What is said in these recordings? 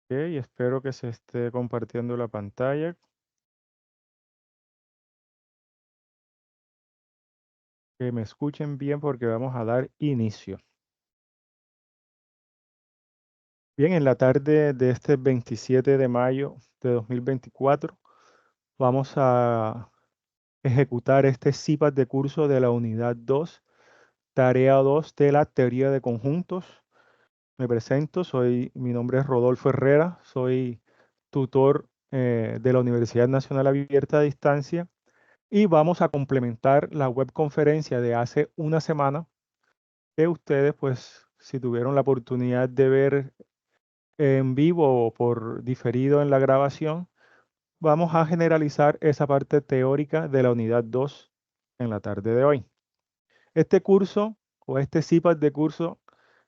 Ok, espero que se esté compartiendo la pantalla, que me escuchen bien porque vamos a dar inicio. Bien, en la tarde de este 27 de mayo de 2024 vamos a ejecutar este CIPAS de curso de la unidad 2, tarea 2 de la teoría de conjuntos. Me presento, mi nombre es Rodolfo Herrera, soy tutor de la Universidad Nacional Abierta a Distancia y vamos a complementar la webconferencia de hace una semana que ustedes, pues, si tuvieron la oportunidad de ver en vivo o por diferido en la grabación, vamos a generalizar esa parte teórica de la unidad 2 en la tarde de hoy. Este curso o este CIPAS de curso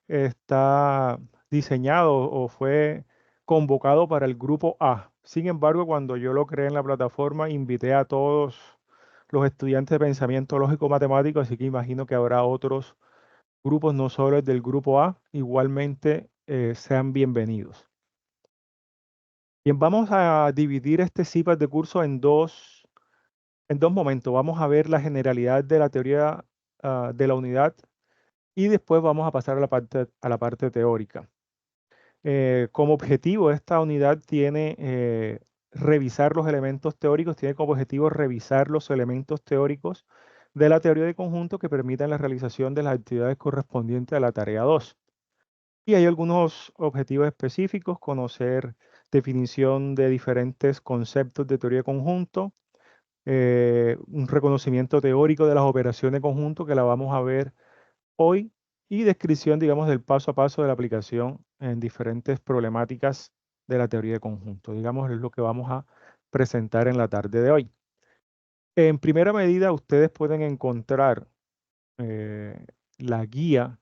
está diseñado o fue convocado para el grupo A. Sin embargo, cuando yo lo creé en la plataforma, invité a todos los estudiantes de pensamiento lógico matemático, así que imagino que habrá otros grupos, no solo el del grupo A, igualmente sean bienvenidos. Bien, vamos a dividir este CIPAS de curso en dos momentos. Vamos a ver la generalidad de la teoría de la unidad y después vamos a pasar a la parte teórica. Como objetivo, esta unidad tiene revisar los elementos teóricos, tiene como objetivo revisar los elementos teóricos de la teoría de conjunto que permitan la realización de las actividades correspondientes a la tarea 2. Y hay algunos objetivos específicos: conocer definición de diferentes conceptos de teoría de conjunto, un reconocimiento teórico de las operaciones de conjunto que la vamos a ver hoy, y descripción, digamos, del paso a paso de la aplicación en diferentes problemáticas de la teoría de conjunto. Digamos, es lo que vamos a presentar en la tarde de hoy. En primera medida, ustedes pueden encontrar eh, la guía,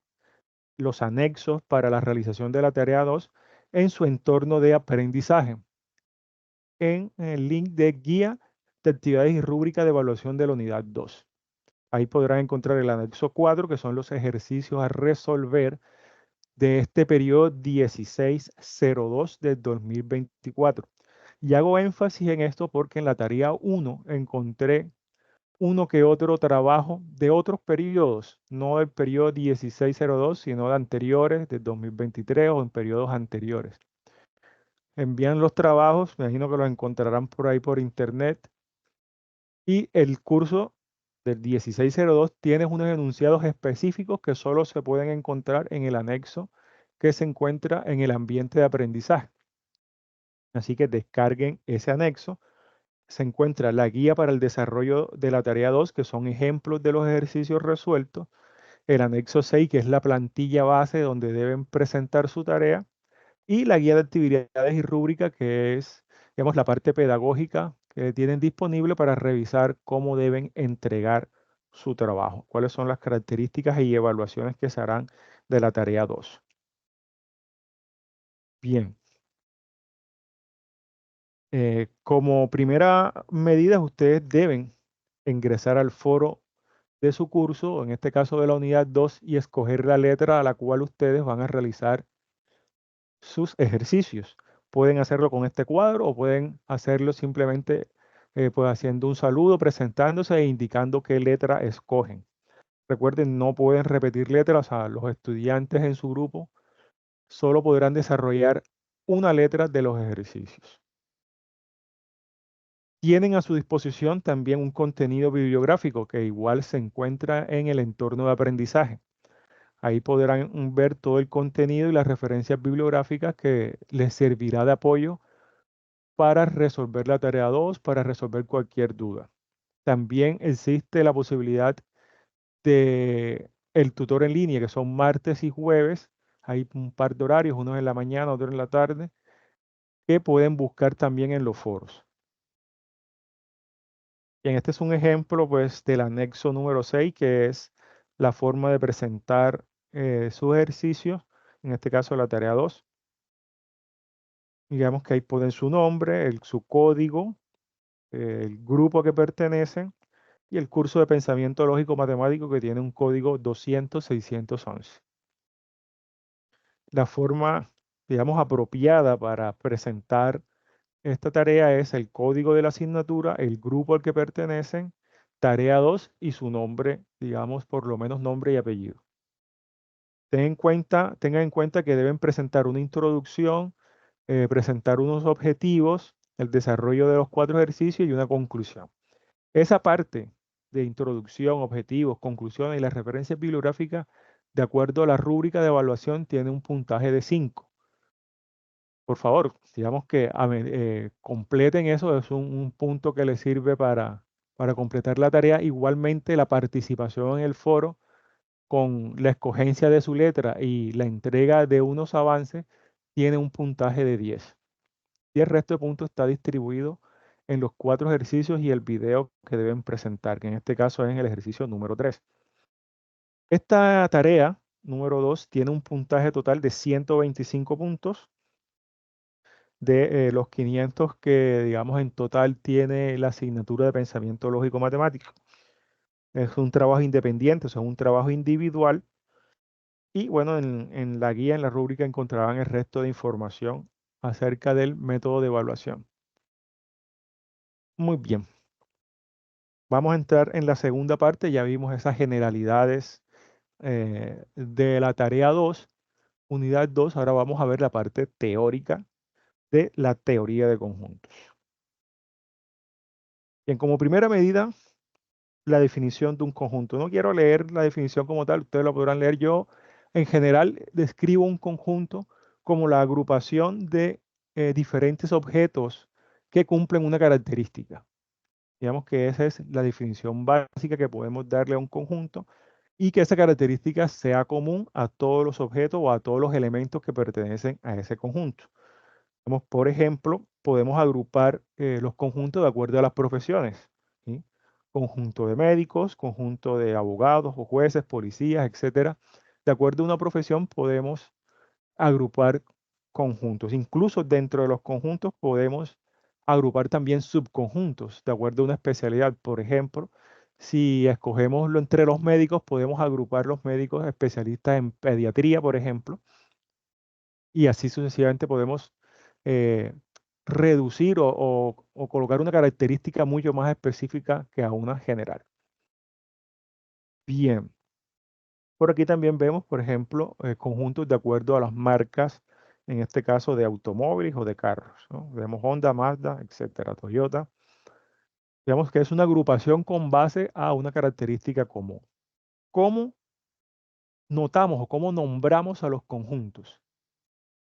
los anexos para la realización de la tarea 2 en su entorno de aprendizaje, en el link de guía de actividades y rúbrica de evaluación de la unidad 2. Ahí podrán encontrar el anexo 4, que son los ejercicios a resolver de este periodo 1602 del 2024. Y hago énfasis en esto porque en la tarea 1 encontré uno que otro trabajo de otros periodos, no del periodo 1602, sino de anteriores, del 2023 o en periodos anteriores. Envían los trabajos, me imagino que los encontrarán por ahí por internet. Y el curso del 1602 tiene unos enunciados específicos que solo se pueden encontrar en el anexo que se encuentra en el ambiente de aprendizaje. Así que descarguen ese anexo. Se encuentra la guía para el desarrollo de la tarea 2, que son ejemplos de los ejercicios resueltos. El anexo 6, que es la plantilla base donde deben presentar su tarea. Y la guía de actividades y rúbrica, que es, digamos, la parte pedagógica que tienen disponible para revisar cómo deben entregar su trabajo, cuáles son las características y evaluaciones que se harán de la tarea 2. Bien, como primera medida, ustedes deben ingresar al foro de su curso, en este caso de la unidad 2, y escoger la letra a la cual ustedes van a realizar sus ejercicios. Pueden hacerlo con este cuadro o pueden hacerlo simplemente pues haciendo un saludo, presentándose e indicando qué letra escogen. Recuerden, no pueden repetir letras, a los estudiantes en su grupo solo podrán desarrollar una letra de los ejercicios. Tienen a su disposición también un contenido bibliográfico que igual se encuentra en el entorno de aprendizaje. Ahí podrán ver todo el contenido y las referencias bibliográficas que les servirá de apoyo para resolver la tarea 2, para resolver cualquier duda. También existe la posibilidad de el tutor en línea, que son martes y jueves. Hay un par de horarios, uno en la mañana, otro en la tarde, que pueden buscar también en los foros. Bien, este es un ejemplo, pues, del anexo número 6, que es la forma de presentar sus ejercicios, en este caso la tarea 2. Digamos que ahí ponen su nombre, su código, el grupo a que pertenecen y el curso de pensamiento lógico matemático, que tiene un código 200-611. La forma digamos, apropiada para presentar esta tarea es el código de la asignatura, el grupo al que pertenecen, tarea 2 y su nombre, digamos, por lo menos nombre y apellido. Tengan en cuenta que deben presentar una introducción, presentar unos objetivos, el desarrollo de los 4 ejercicios y una conclusión. Esa parte de introducción, objetivos, conclusiones y las referencias bibliográficas, de acuerdo a la rúbrica de evaluación, tiene un puntaje de 5. Por favor, digamos que completen eso, es un punto que les sirve para completar la tarea. Igualmente, la participación en el foro con la escogencia de su letra y la entrega de unos avances tiene un puntaje de 10. Y el resto de puntos está distribuido en los 4 ejercicios y el video que deben presentar, que en este caso es en el ejercicio número 3. Esta tarea, número 2, tiene un puntaje total de 125 puntos de los 500 que, digamos, en total tiene la asignatura de pensamiento lógico matemático. Es un trabajo independiente, o sea, un trabajo individual. Y bueno, en la guía, en la rúbrica, encontrarán el resto de información acerca del método de evaluación. Muy bien. Vamos a entrar en la segunda parte. Ya vimos esas generalidades de la tarea 2, unidad 2. Ahora vamos a ver la parte teórica de la teoría de conjuntos. Bien, como primera medida, la definición de un conjunto. No quiero leer la definición como tal, ustedes lo podrán leer. Yo, en general, describo un conjunto como la agrupación de diferentes objetos que cumplen una característica. Digamos que esa es la definición básica que podemos darle a un conjunto y que esa característica sea común a todos los objetos o a todos los elementos que pertenecen a ese conjunto. Por ejemplo, podemos agrupar los conjuntos de acuerdo a las profesiones, ¿sí? Conjunto de médicos, conjunto de abogados o jueces, policías, etcétera. De acuerdo a una profesión podemos agrupar conjuntos. Incluso dentro de los conjuntos podemos agrupar también subconjuntos de acuerdo a una especialidad. Por ejemplo, si escogemos entre los médicos, podemos agrupar los médicos especialistas en pediatría, por ejemplo, y así sucesivamente podemos eh, reducir o colocar una característica mucho más específica que a una general. Bien, por aquí también vemos, por ejemplo, conjuntos de acuerdo a las marcas, en este caso de automóviles o de carros, ¿no? Vemos Honda, Mazda, etcétera, Toyota. Digamos que es una agrupación con base a una característica común. ¿Cómo notamos o cómo nombramos a los conjuntos?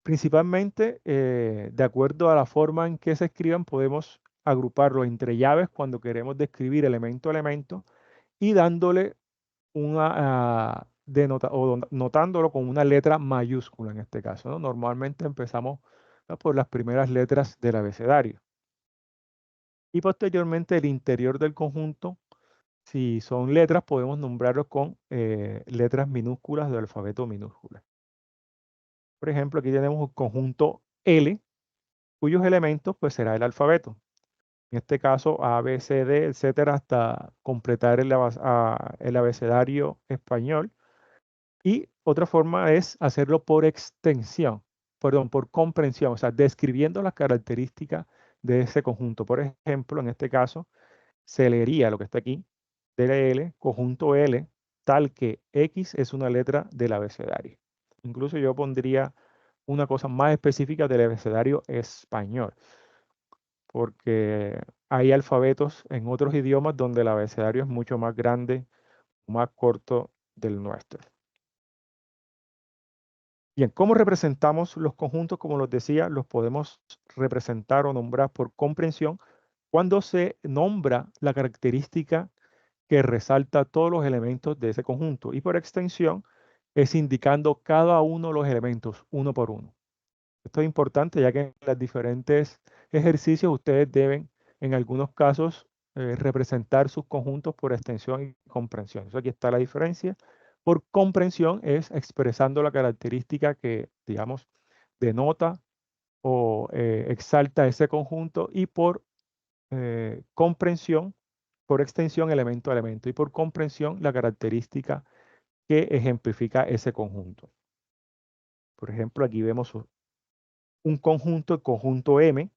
Principalmente, de acuerdo a la forma en que se escriban, podemos agruparlo entre llaves cuando queremos describir elemento a elemento y dándole una, notándolo con una letra mayúscula en este caso, ¿no? Normalmente empezamos, ¿no?, por las primeras letras del abecedario. Y posteriormente el interior del conjunto, si son letras, podemos nombrarlos con letras minúsculas del alfabeto minúscula. Por ejemplo, aquí tenemos un conjunto L, cuyos elementos pues será el alfabeto. En este caso A, B, C, D, etcétera, hasta completar el abecedario español. Y otra forma es hacerlo por extensión, perdón, por comprensión, o sea, describiendo las características de ese conjunto. Por ejemplo, en este caso, se leería lo que está aquí, DL, conjunto L, tal que X es una letra del abecedario. Incluso yo pondría una cosa más específica del abecedario español, porque hay alfabetos en otros idiomas donde el abecedario es mucho más grande, más corto del nuestro. Bien, ¿cómo representamos los conjuntos? Como los decía, los podemos representar o nombrar por comprensión cuando se nombra la característica que resalta todos los elementos de ese conjunto, y por extensión es indicando cada uno de los elementos uno por uno. Esto es importante ya que en los diferentes ejercicios ustedes deben, en algunos casos, representar sus conjuntos por extensión y comprensión. Entonces aquí está la diferencia. Por comprensión es expresando la característica que, digamos, denota o exalta ese conjunto, y por comprensión, por extensión, elemento a elemento, y por comprensión, la característica que ejemplifica ese conjunto. Por ejemplo, aquí vemos un conjunto, el conjunto M,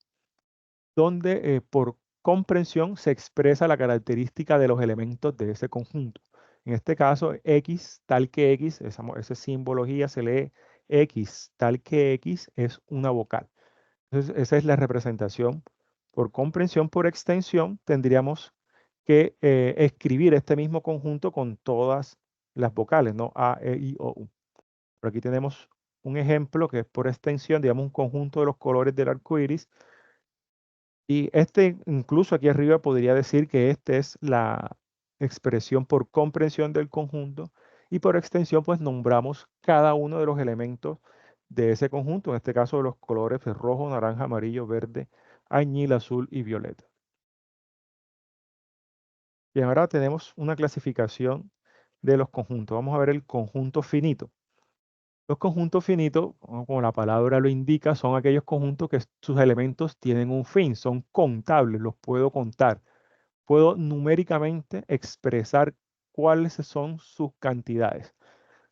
donde por comprensión se expresa la característica de los elementos de ese conjunto. En este caso, X tal que X, esa simbología se lee X tal que X es una vocal. Entonces, esa es la representación. Por comprensión, por extensión, tendríamos que escribir este mismo conjunto con todas las vocales, ¿no? A, E, I, O, U. Por aquí tenemos un ejemplo que es por extensión, digamos un conjunto de los colores del arco iris. Y este, incluso aquí arriba, podría decir que esta es la expresión por comprensión del conjunto. Y por extensión, pues nombramos cada uno de los elementos de ese conjunto, en este caso de los colores pues, rojo, naranja, amarillo, verde, añil, azul y violeta. Y ahora tenemos una clasificación de los conjuntos. Vamos a ver el conjunto finito. Los conjuntos finitos, como la palabra lo indica, son aquellos conjuntos que sus elementos tienen un fin, son contables, los puedo contar. Puedo numéricamente expresar cuáles son sus cantidades.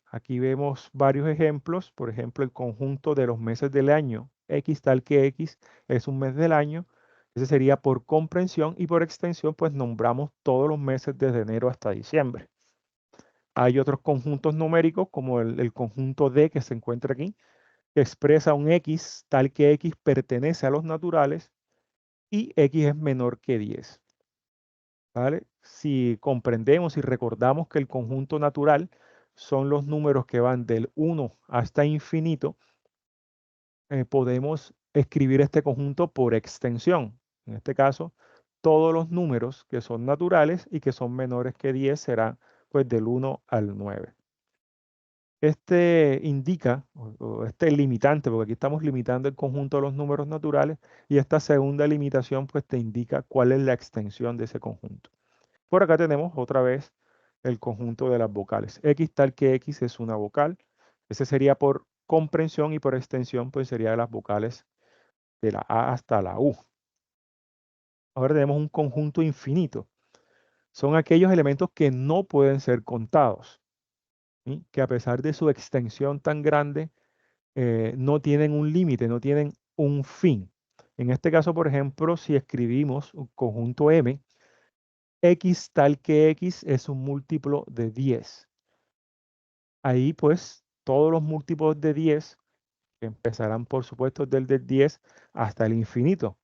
Aquí vemos varios ejemplos, por ejemplo, el conjunto de los meses del año. X tal que X es un mes del año. Ese sería por comprensión y por extensión, pues nombramos todos los meses desde enero hasta diciembre. Hay otros conjuntos numéricos, como el conjunto D que se encuentra aquí, que expresa un X tal que X pertenece a los naturales y X es menor que 10. ¿Vale? Si comprendemos y recordamos que el conjunto natural son los números que van del 1 hasta infinito, podemos escribir este conjunto por extensión. En este caso, todos los números que son naturales y que son menores que 10 serán pues del 1 al 9. Este indica, o este limitante, porque aquí estamos limitando el conjunto de los números naturales, y esta segunda limitación pues te indica cuál es la extensión de ese conjunto. Por acá tenemos otra vez el conjunto de las vocales. X tal que X es una vocal. Ese sería por comprensión y por extensión, pues sería de las vocales de la A hasta la U. Ahora tenemos un conjunto infinito. Son aquellos elementos que no pueden ser contados, ¿sí? Que a pesar de su extensión tan grande, no tienen un límite, no tienen un fin. En este caso, por ejemplo, si escribimos un conjunto M, X tal que X es un múltiplo de 10. Ahí pues todos los múltiplos de 10 que empezarán por supuesto desde el 10 hasta el infinito.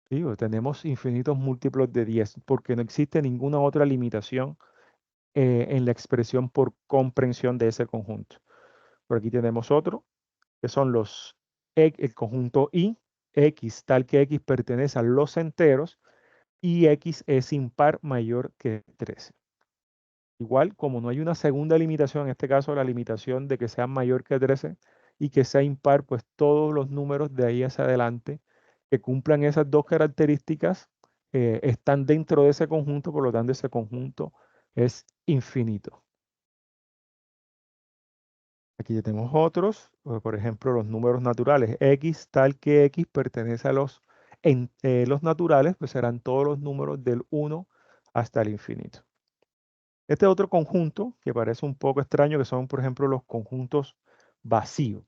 Digo, tenemos infinitos múltiplos de 10 porque no existe ninguna otra limitación en la expresión por comprensión de ese conjunto. Por aquí tenemos otro, que son el conjunto I, X tal que X pertenece a los enteros y X es impar mayor que 13. Igual, como no hay una segunda limitación, en este caso la limitación de que sea mayor que 13 y que sea impar, pues todos los números de ahí hacia adelante que cumplan esas dos características están dentro de ese conjunto, por lo tanto ese conjunto es infinito. Aquí ya tenemos otros, por ejemplo, los números naturales. X tal que X pertenece a los naturales, pues serán todos los números del 1 hasta el infinito. Este otro conjunto que parece un poco extraño, que son, por ejemplo, los conjuntos vacíos.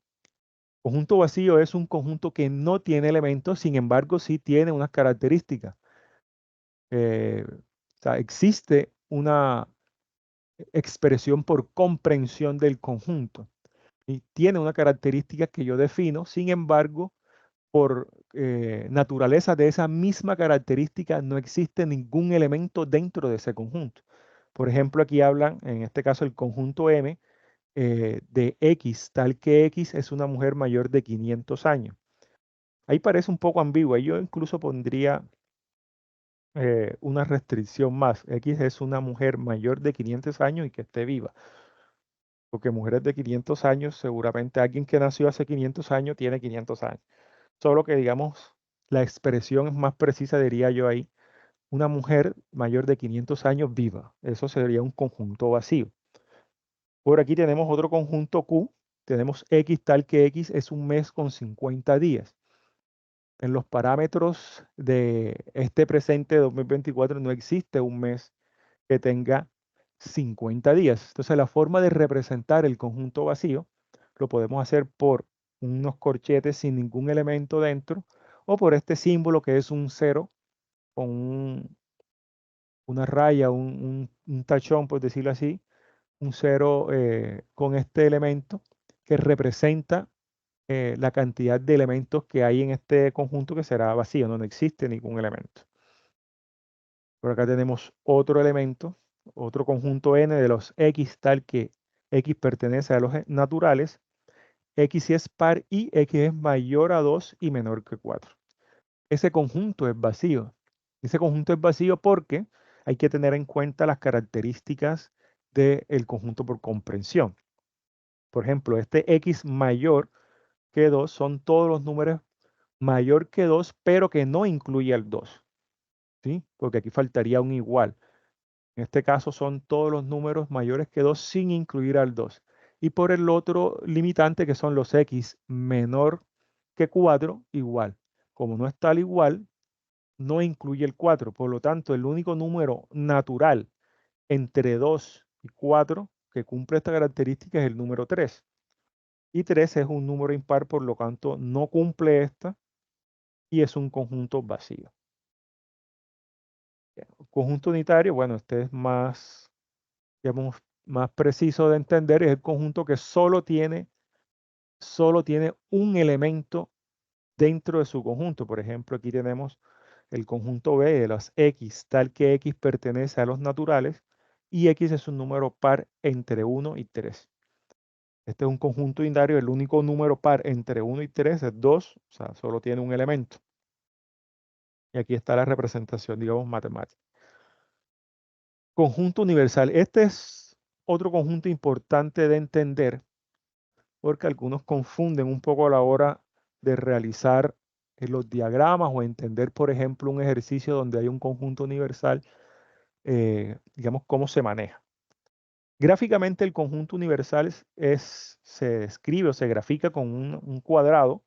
Conjunto vacío es un conjunto que no tiene elementos, sin embargo, sí tiene unas características. O sea, existe una expresión por comprensión del conjunto y tiene una característica que yo defino, sin embargo, por naturaleza de esa misma característica no existe ningún elemento dentro de ese conjunto. Por ejemplo, aquí hablan, en este caso, el conjunto M de X, tal que X es una mujer mayor de 500 años. Ahí parece un poco ambiguo. Yo incluso pondría una restricción más. X es una mujer mayor de 500 años y que esté viva. Porque mujeres de 500 años, seguramente alguien que nació hace 500 años tiene 500 años. Solo que, digamos, la expresión es más precisa, diría yo ahí, una mujer mayor de 500 años viva. Eso sería un conjunto vacío. Por aquí tenemos otro conjunto Q. Tenemos X tal que X es un mes con 50 días. En los parámetros de este presente 2024 no existe un mes que tenga 50 días. Entonces la forma de representar el conjunto vacío lo podemos hacer por unos corchetes sin ningún elemento dentro, o por este símbolo que es un cero con una raya, un tachón, por decirlo así, un cero con este elemento que representa la cantidad de elementos que hay en este conjunto que será vacío, no existe ningún elemento. Por acá tenemos otro elemento, otro conjunto n de los x tal que x pertenece a los naturales, x si es par y x es mayor a 2 y menor que 4. Ese conjunto es vacío. Ese conjunto es vacío porque hay que tener en cuenta las características del conjunto por comprensión. Por ejemplo, este x mayor que 2 son todos los números mayor que 2, pero que no incluye al 2, ¿sí? Porque aquí faltaría un igual. En este caso son todos los números mayores que 2 sin incluir al 2. Y por el otro limitante que son los x menor que 4, igual. Como no está al igual, no incluye el 4. Por lo tanto, el único número natural entre 2 y 4 que cumple esta característica es el número 3. Y 3 es un número impar, por lo tanto no cumple esta y es un conjunto vacío. Conjunto unitario, bueno, este es más, digamos, más preciso de entender, es el conjunto que solo tiene un elemento dentro de su conjunto. Por ejemplo, aquí tenemos el conjunto B de las x, tal que x pertenece a los naturales y x es un número par entre 1 y 3. Este es un conjunto unitario, el único número par entre 1 y 3 es 2, o sea, solo tiene un elemento. Y aquí está la representación, digamos, matemática. Conjunto universal. Este es otro conjunto importante de entender porque algunos confunden un poco a la hora de realizar los diagramas o entender, por ejemplo, un ejercicio donde hay un conjunto universal, digamos, cómo se maneja. Gráficamente el conjunto universal se describe o se grafica con un cuadrado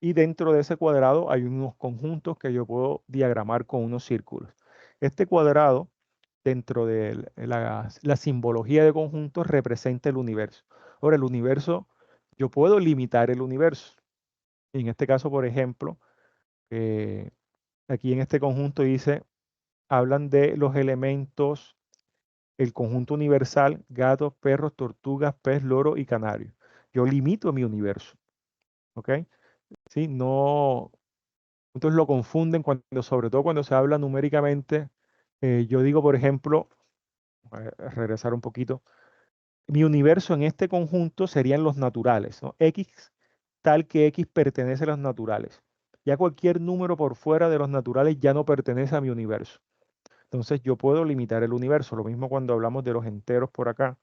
y dentro de ese cuadrado hay unos conjuntos que yo puedo diagramar con unos círculos. Este cuadrado, dentro de la simbología de conjuntos, representa el universo. Ahora, el universo, yo puedo limitar el universo. En este caso, por ejemplo, eh, aquí en este conjunto dice, hablan de los elementos, el conjunto universal, gatos, perros, tortugas, pez, loro y canario. Yo limito mi universo, ¿ok? Sí, no, entonces lo confunden cuando, sobre todo cuando se habla numéricamente. Yo digo, por ejemplo, a regresar un poquito, mi universo en este conjunto serían los naturales, ¿no? X tal que X pertenece a los naturales. Ya cualquier número por fuera de los naturales ya no pertenece a mi universo. Entonces yo puedo limitar el universo. Lo mismo cuando hablamos de los enteros por acá.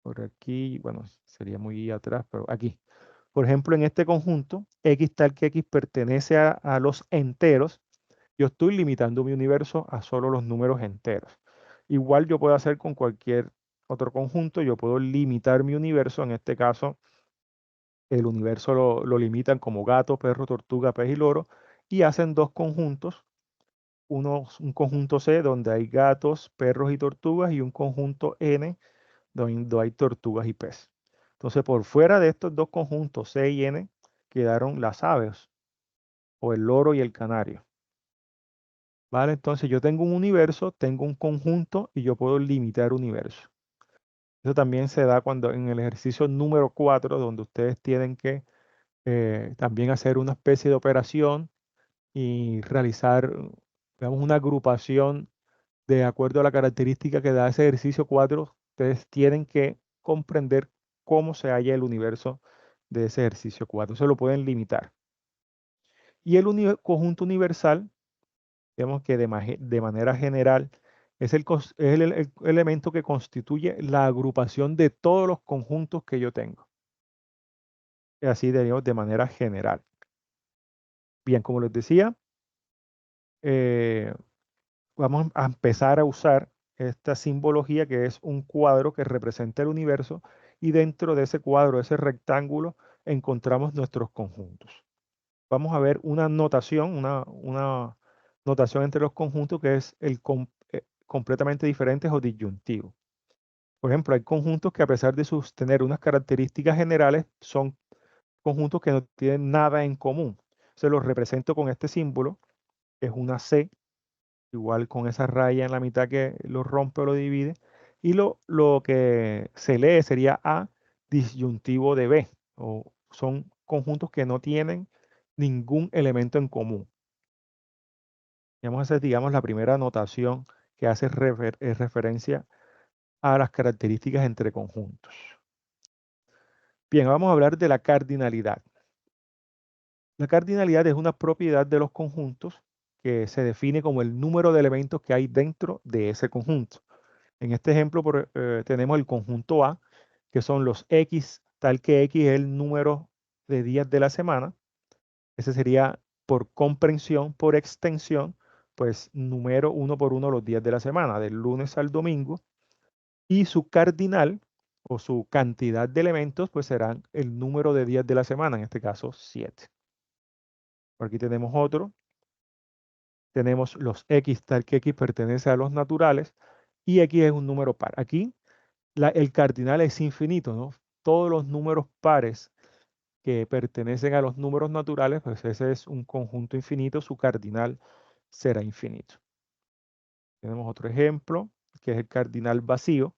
Por aquí, bueno, sería muy atrás, pero aquí. Por ejemplo, en este conjunto, X tal que X pertenece a los enteros. Yo estoy limitando mi universo a solo los números enteros. Igual yo puedo hacer con cualquier otro conjunto, yo puedo limitar mi universo, en este caso el universo lo limitan como gato, perro, tortuga, pez y loro, y hacen dos conjuntos, un conjunto C donde hay gatos, perros y tortugas, y un conjunto N donde hay tortugas y pez. Entonces, por fuera de estos dos conjuntos C y N quedaron las aves, o el loro y el canario. ¿Vale? Entonces yo tengo un universo, tengo un conjunto y yo puedo limitar universo. Eso también se da cuando en el ejercicio número 4, donde ustedes tienen que también hacer una especie de operación y realizar, digamos, una agrupación de acuerdo a la característica que da ese ejercicio 4. Ustedes tienen que comprender cómo se halla el universo de ese ejercicio 4. Se lo pueden limitar. Y el conjunto universal, digamos que de manera general, es el elemento que constituye la agrupación de todos los conjuntos que yo tengo. Así digamos, de manera general. Bien, como les decía, eh, vamos a empezar a usar esta simbología que es un cuadro que representa el universo y dentro de ese cuadro, ese rectángulo, encontramos nuestros conjuntos. Vamos a ver una notación, una notación entre los conjuntos que es completamente diferente o disyuntivo. Por ejemplo, hay conjuntos que a pesar de tener unas características generales, son conjuntos que no tienen nada en común. Se los represento con este símbolo, que es una C, igual con esa raya en la mitad que lo rompe o lo divide. Y lo que se lee sería A disyuntivo de B, o son conjuntos que no tienen ningún elemento en común. Vamos a hacer, digamos, la primera anotación que hace referencia a las características entre conjuntos. Bien, vamos a hablar de la cardinalidad. La cardinalidad es una propiedad de los conjuntos que se define como el número de elementos que hay dentro de ese conjunto. En este ejemplo tenemos el conjunto A, que son los X, tal que X es el número de días de la semana. Ese sería por comprensión, por extensión, pues número uno por uno los días de la semana, del lunes al domingo. Y su cardinal o su cantidad de elementos, pues serán el número de días de la semana, en este caso 7. Por aquí tenemos otro. Tenemos los X, tal que X pertenece a los naturales y X es un número par. Aquí el cardinal es infinito, ¿no? Todos los números pares que pertenecen a los números naturales, pues ese es un conjunto infinito, su cardinal será infinito. Tenemos otro ejemplo, que es el cardinal vacío.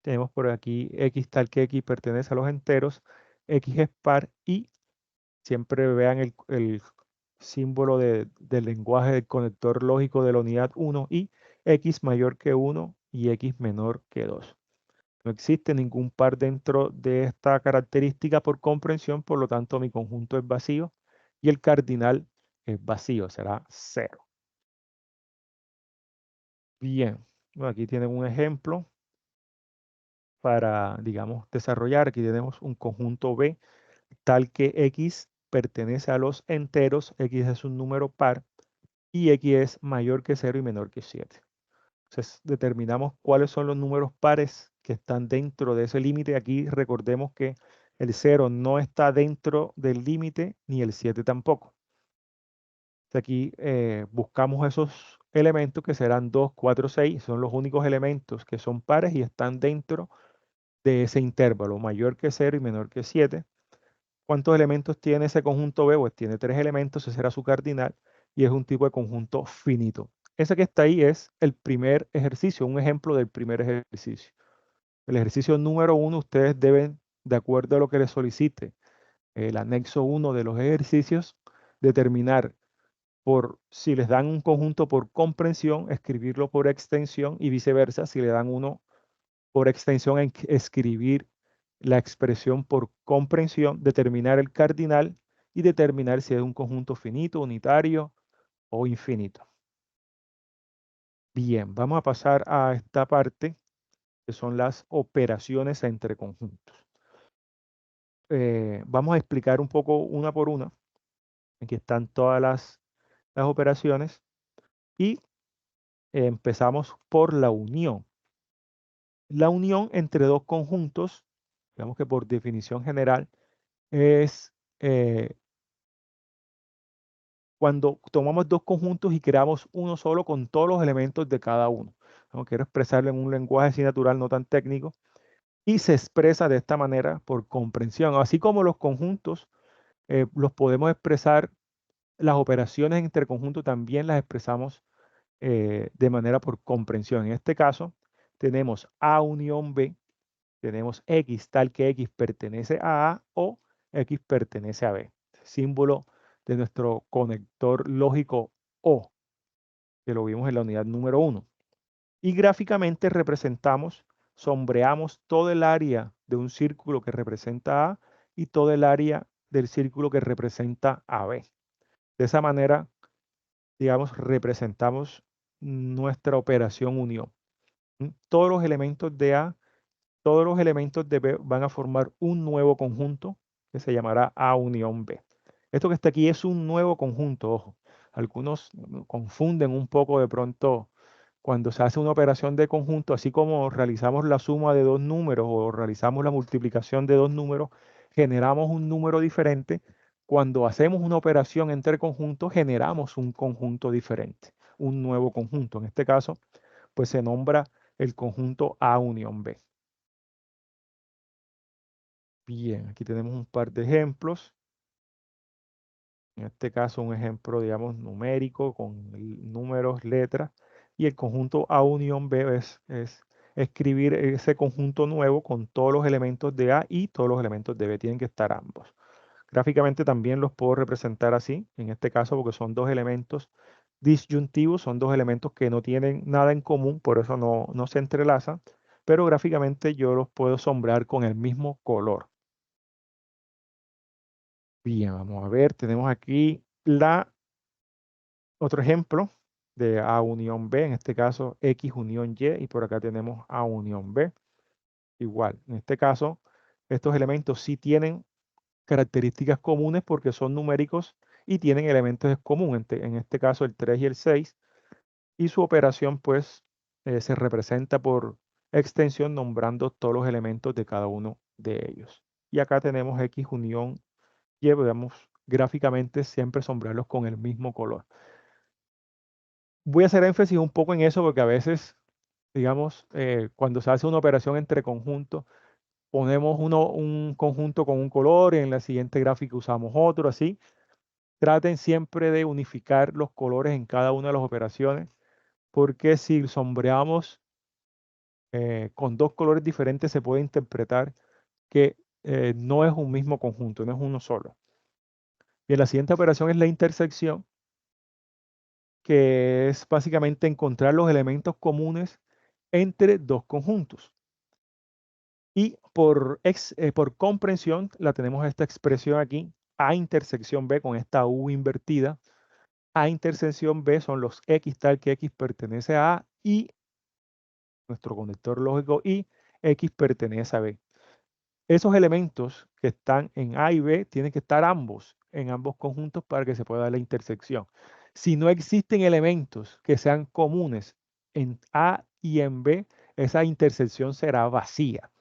Tenemos por aquí X tal que X pertenece a los enteros, X es par y siempre vean el símbolo del lenguaje del conector lógico de la unidad 1 y X mayor que 1 y X menor que 2. No existe ningún par dentro de esta característica por comprensión, por lo tanto mi conjunto es vacío y el cardinal es vacío, será 0. Bien, bueno, aquí tienen un ejemplo para, digamos, desarrollar. Aquí tenemos un conjunto B tal que X pertenece a los enteros, X es un número par y X es mayor que 0 y menor que 7. Entonces determinamos cuáles son los números pares que están dentro de ese límite. Aquí recordemos que el 0 no está dentro del límite ni el 7 tampoco. Aquí buscamos esos elementos que serán 2, 4, 6. Son los únicos elementos que son pares y están dentro de ese intervalo, mayor que 0 y menor que 7. ¿Cuántos elementos tiene ese conjunto B? Pues tiene 3 elementos, ese será su cardinal y es un tipo de conjunto finito. Ese que está ahí es el primer ejercicio, un ejemplo del primer ejercicio. El ejercicio número 1, ustedes deben, de acuerdo a lo que les solicite el anexo 1 de los ejercicios, determinar si les dan un conjunto por comprensión, escribirlo por extensión y viceversa, si le dan uno por extensión, escribir la expresión por comprensión, determinar el cardinal y determinar si es un conjunto finito, unitario o infinito. Bien, vamos a pasar a esta parte que son las operaciones entre conjuntos. Vamos a explicar un poco una por una. Aquí están todas las operaciones y empezamos por la unión. La unión entre dos conjuntos, digamos que por definición general, es cuando tomamos dos conjuntos y creamos uno solo con todos los elementos de cada uno. No quiero expresarlo en un lenguaje así natural, no tan técnico, y se expresa de esta manera por comprensión. Así como los conjuntos los podemos expresar, las operaciones entre conjuntos también las expresamos de manera por comprensión. En este caso, tenemos A unión B, tenemos X tal que X pertenece a A o X pertenece a B. Símbolo de nuestro conector lógico O, que lo vimos en la unidad número 1. Y gráficamente representamos, sombreamos todo el área de un círculo que representa A y todo el área del círculo que representa a B. De esa manera, digamos, representamos nuestra operación unión. Todos los elementos de A, todos los elementos de B van a formar un nuevo conjunto que se llamará A unión B. Esto que está aquí es un nuevo conjunto, ojo. Algunos confunden un poco de pronto cuando se hace una operación de conjunto, así como realizamos la suma de dos números o realizamos la multiplicación de dos números, generamos un número diferente. Cuando hacemos una operación entre conjuntos, generamos un conjunto diferente, un nuevo conjunto. En este caso, pues se nombra el conjunto A unión B. Bien, aquí tenemos un par de ejemplos. En este caso, un ejemplo, digamos, numérico con números, letras. Y el conjunto A unión B es escribir ese conjunto nuevo con todos los elementos de A y todos los elementos de B. Tienen que estar ambos. Gráficamente también los puedo representar así, en este caso, porque son dos elementos disyuntivos, son dos elementos que no tienen nada en común, por eso no se entrelazan, pero gráficamente yo los puedo sombrear con el mismo color. Bien, vamos a ver, tenemos aquí otro ejemplo de A unión B, en este caso X unión Y, y por acá tenemos A unión B. Igual, en este caso, estos elementos sí tienen características comunes porque son numéricos y tienen elementos en común, en este caso el 3 y el 6, y su operación pues se representa por extensión nombrando todos los elementos de cada uno de ellos. Y acá tenemos X unión Y, podemos gráficamente siempre sombrearlos con el mismo color. Voy a hacer énfasis un poco en eso porque a veces, digamos, cuando se hace una operación entre conjuntos, ponemos un conjunto con un color y en la siguiente gráfica usamos otro, así. Traten siempre de unificar los colores en cada una de las operaciones, porque si sombreamos con dos colores diferentes se puede interpretar que no es un mismo conjunto, no es uno solo. Y la siguiente operación es la intersección, que es básicamente encontrar los elementos comunes entre dos conjuntos. Y por comprensión la tenemos esta expresión aquí, A intersección B con esta U invertida. A intersección B son los X tal que X pertenece a A y nuestro conector lógico y X pertenece a B. Esos elementos que están en A y B tienen que estar ambos en ambos conjuntos para que se pueda dar la intersección. Si no existen elementos que sean comunes en A y en B, esa intersección será vacía.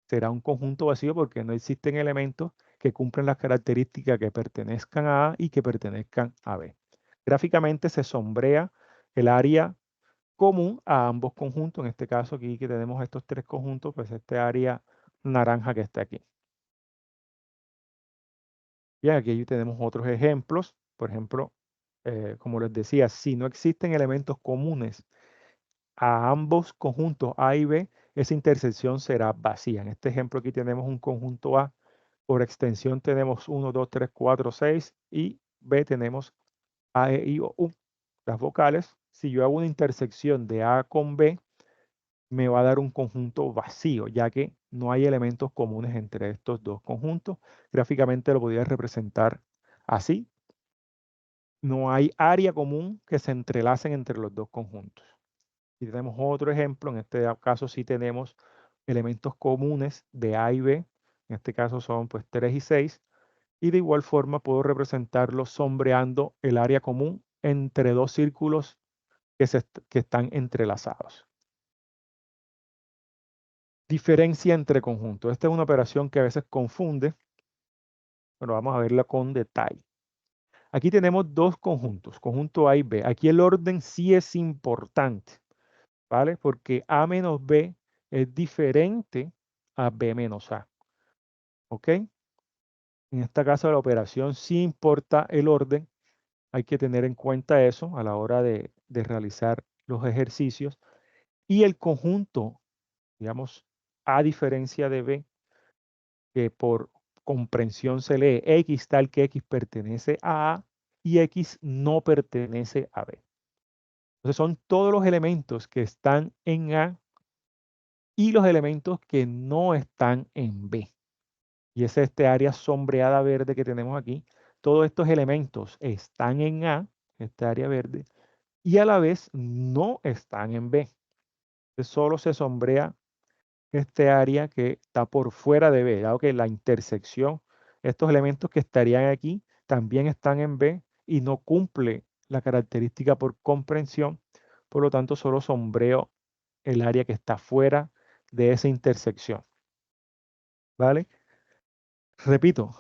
Será un conjunto vacío porque no existen elementos que cumplan las características que pertenezcan a A y que pertenezcan a B. Gráficamente se sombrea el área común a ambos conjuntos. En este caso aquí que tenemos estos tres conjuntos, pues este área naranja que está aquí. Bien, aquí tenemos otros ejemplos. Por ejemplo, como les decía, si no existen elementos comunes a ambos conjuntos A y B, esa intersección será vacía. En este ejemplo aquí tenemos un conjunto A, por extensión tenemos 1, 2, 3, 4, 6 y B tenemos A, E, I, O, U. Las vocales, si yo hago una intersección de A con B, me va a dar un conjunto vacío, ya que no hay elementos comunes entre estos dos conjuntos. Gráficamente lo podría representar así. No hay área común que se entrelacen entre los dos conjuntos. Y tenemos otro ejemplo, en este caso sí tenemos elementos comunes de A y B, en este caso son pues 3 y 6, y de igual forma puedo representarlo sombreando el área común entre dos círculos que están entrelazados. Diferencia entre conjuntos. Esta es una operación que a veces confunde, pero vamos a verla con detalle. Aquí tenemos dos conjuntos, conjunto A y B. Aquí el orden sí es importante, ¿vale? Porque A menos B es diferente a B menos A, ¿ok? En este caso la operación sí importa el orden. Hay que tener en cuenta eso a la hora de realizar los ejercicios. Y el conjunto, digamos, a diferencia de B, que por comprensión se lee X tal que X pertenece a A y X no pertenece a B. Entonces son todos los elementos que están en A y los elementos que no están en B. Y es este área sombreada verde que tenemos aquí. Todos estos elementos están en A, esta área verde, y a la vez no están en B. Entonces solo se sombrea este área que está por fuera de B, dado que la intersección, estos elementos que estarían aquí también están en B y no cumple la característica por comprensión, por lo tanto solo sombreo el área que está fuera de esa intersección, ¿vale? Repito,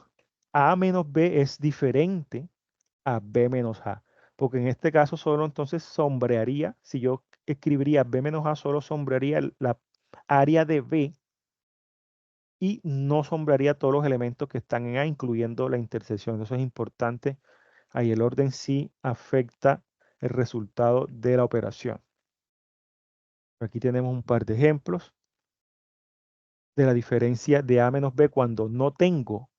A menos B es diferente a B menos A, porque en este caso solo entonces sombrearía, si yo escribiría B menos A, solo sombrearía la área de B y no sombrearía todos los elementos que están en A, incluyendo la intersección. Eso es importante. Ahí el orden sí afecta el resultado de la operación. Aquí tenemos un par de ejemplos de la diferencia de A menos B cuando no tengo.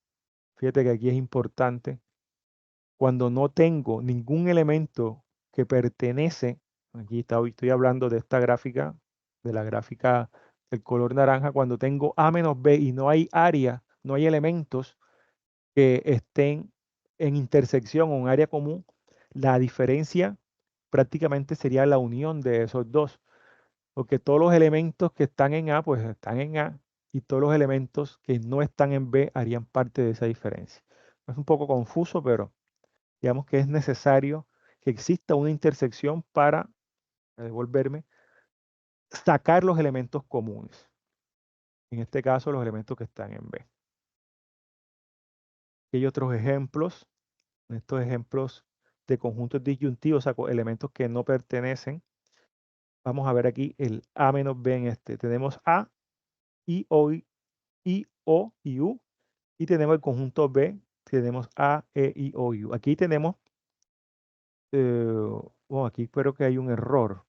Fíjate que aquí es importante. Cuando no tengo ningún elemento que pertenece, aquí estoy hablando de esta gráfica, de la gráfica del color naranja, cuando tengo A menos B y no hay área, no hay elementos que estén en intersección o en área común, la diferencia prácticamente sería la unión de esos dos, porque todos los elementos que están en A, pues están en A, y todos los elementos que no están en B harían parte de esa diferencia. Es un poco confuso, pero digamos que es necesario que exista una intersección para devolverme, sacar los elementos comunes. En este caso, los elementos que están en B. Hay otros ejemplos. Estos ejemplos de conjuntos disyuntivos, o sea, elementos que no pertenecen. Vamos a ver aquí el A menos B en este. Tenemos A, I, O y U. Y tenemos el conjunto B, tenemos A, E, I, O y U. Aquí tenemos, bueno, aquí creo que hay un error,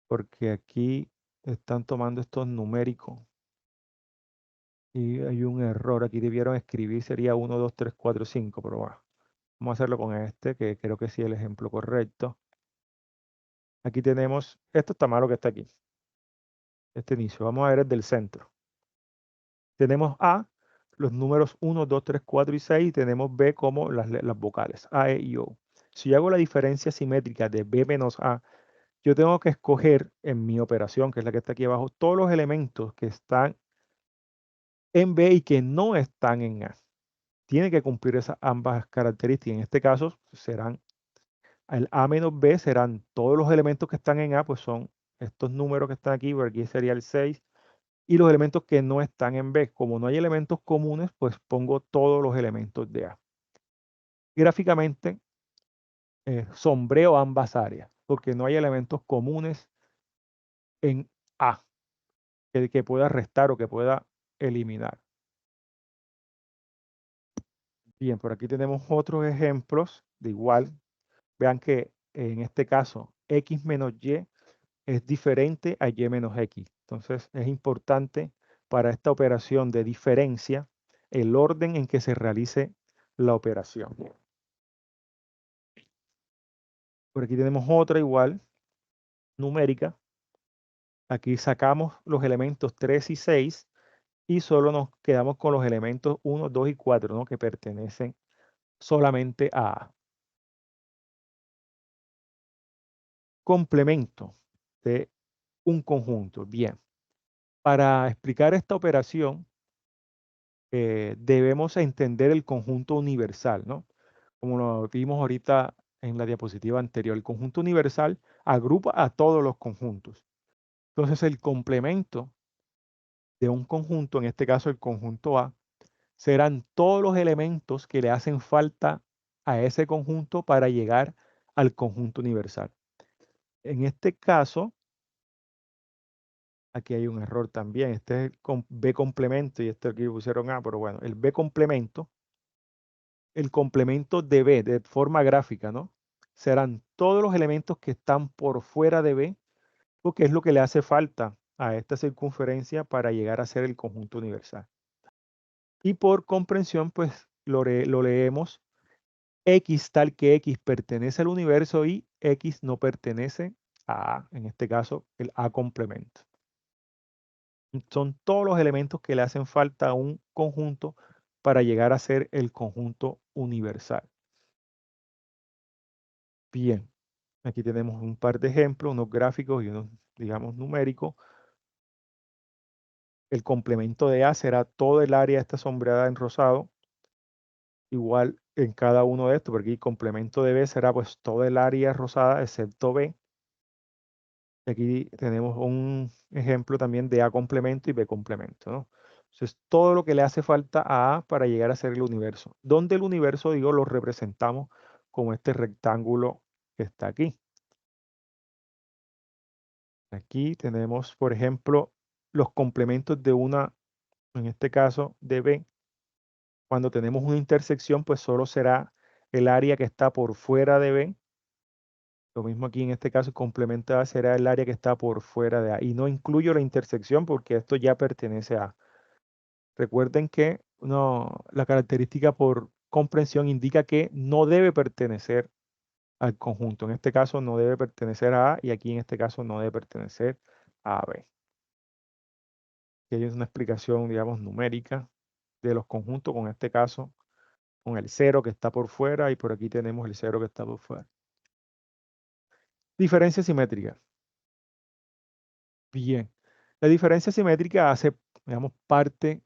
porque aquí están tomando estos numéricos. Y hay un error, aquí debieron escribir, sería 1, 2, 3, 4, 5, pero bueno, vamos a hacerlo con este, que creo que sí es el ejemplo correcto. Aquí tenemos, esto está malo que está aquí, este inicio. Vamos a ver el del centro. Tenemos A, los números 1, 2, 3, 4 y 6, y tenemos B como las vocales, A, E y O. Si yo hago la diferencia simétrica de B menos A, yo tengo que escoger en mi operación, que es la que está aquí abajo, todos los elementos que están en B y que no están en A. Tiene que cumplir esas ambas características. En este caso serán el A menos B, serán todos los elementos que están en A, pues son estos números que están aquí, por aquí sería el 6, y los elementos que no están en B. Como no hay elementos comunes, pues pongo todos los elementos de A. Gráficamente, sombreo ambas áreas, porque no hay elementos comunes en A que pueda restar o que pueda eliminar. Bien, por aquí tenemos otros ejemplos de igual. Vean que en este caso, X menos Y es diferente a Y menos X. Entonces, es importante para esta operación de diferencia el orden en que se realice la operación. Por aquí tenemos otra igual, numérica. Aquí sacamos los elementos 3 y 6 y solo nos quedamos con los elementos 1, 2 y 4, ¿no? Que pertenecen solamente a complemento de un conjunto. Bien, para explicar esta operación, debemos entender el conjunto universal, ¿no? Como lo vimos ahorita en la diapositiva anterior, el conjunto universal agrupa a todos los conjuntos. Entonces, el complemento de un conjunto, en este caso el conjunto A, serán todos los elementos que le hacen falta a ese conjunto para llegar al conjunto universal. En este caso, aquí hay un error también. Este es el B complemento y este aquí pusieron A, pero bueno, el B complemento, el complemento de B de forma gráfica, ¿no? Serán todos los elementos que están por fuera de B, porque es lo que le hace falta a esta circunferencia para llegar a ser el conjunto universal. Y por comprensión, pues lo leemos X tal que X pertenece al universo y X no pertenece a A, en este caso el A complemento. Son todos los elementos que le hacen falta a un conjunto para llegar a ser el conjunto universal. Bien, aquí tenemos un par de ejemplos, unos gráficos y unos, digamos, numéricos. El complemento de A será todo el área esta sombreada en rosado, igual en cada uno de estos, porque el complemento de B será pues todo el área rosada excepto B. Aquí tenemos un ejemplo también de A complemento y B complemento, ¿no? Entonces, todo lo que le hace falta a A para llegar a ser el universo. Donde el universo, digo, lo representamos como este rectángulo que está aquí. Aquí tenemos, por ejemplo, los complementos de una, en este caso, de B. Cuando tenemos una intersección, pues solo será el área que está por fuera de B. Lo mismo aquí en este caso, el complemento A será el área que está por fuera de A. Y no incluyo la intersección porque esto ya pertenece a A. Recuerden que la característica por comprensión indica que no debe pertenecer al conjunto. En este caso no debe pertenecer a A y aquí en este caso no debe pertenecer a B. Aquí hay una explicación, digamos, numérica de los conjuntos, con este caso, con el 0 que está por fuera y por aquí tenemos el 0 que está por fuera. Diferencia simétrica. Bien. La diferencia simétrica hace, digamos, parte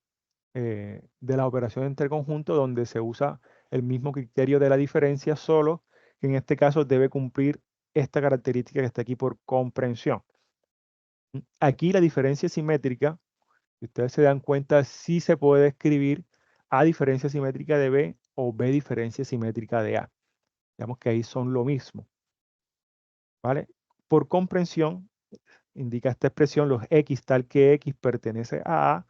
de la operación entre conjuntos donde se usa el mismo criterio de la diferencia, solo que en este caso debe cumplir esta característica que está aquí por comprensión. Aquí la diferencia simétrica, si ustedes se dan cuenta, sí se puede escribir A diferencia simétrica de B o B diferencia simétrica de A. Digamos que ahí son lo mismo, ¿vale? Por comprensión, indica esta expresión, los X tal que X pertenece a A,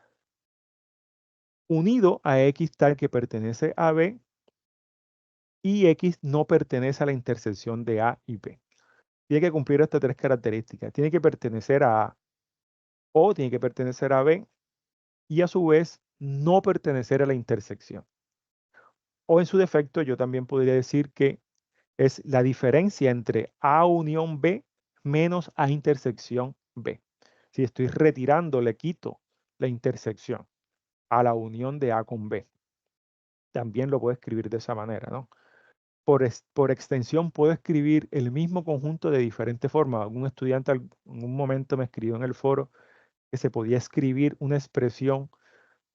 unido a X tal que pertenece a B, y X no pertenece a la intersección de A y B. Tiene que cumplir estas tres características. Tiene que pertenecer a A o tiene que pertenecer a B y a su vez no pertenecer a la intersección. O en su defecto, yo también podría decir que es la diferencia entre A unión B menos A intersección B. Si estoy retirando, le quito la intersección a la unión de A con B. También lo puedo escribir de esa manera, ¿no? Por extensión puedo escribir el mismo conjunto de diferentes formas. Algún estudiante en un momento me escribió en el foro que se podía escribir una expresión,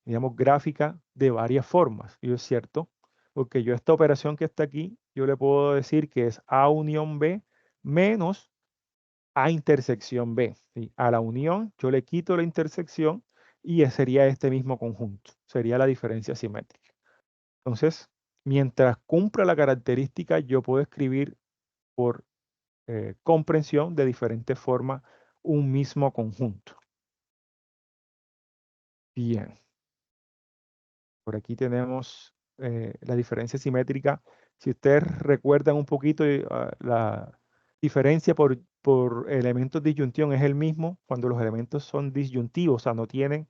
digamos, gráfica de varias formas. Y es cierto, porque yo esta operación que está aquí, yo le puedo decir que es A unión B menos A intersección B. ¿Sí? A la unión yo le quito la intersección y sería este mismo conjunto. Sería la diferencia simétrica. Entonces, mientras cumpla la característica, yo puedo escribir por comprensión de diferentes formas un mismo conjunto. Bien, por aquí tenemos la diferencia simétrica. Si ustedes recuerdan un poquito, la diferencia por elementos disyunción es el mismo cuando los elementos son disyuntivos, o sea, no tienen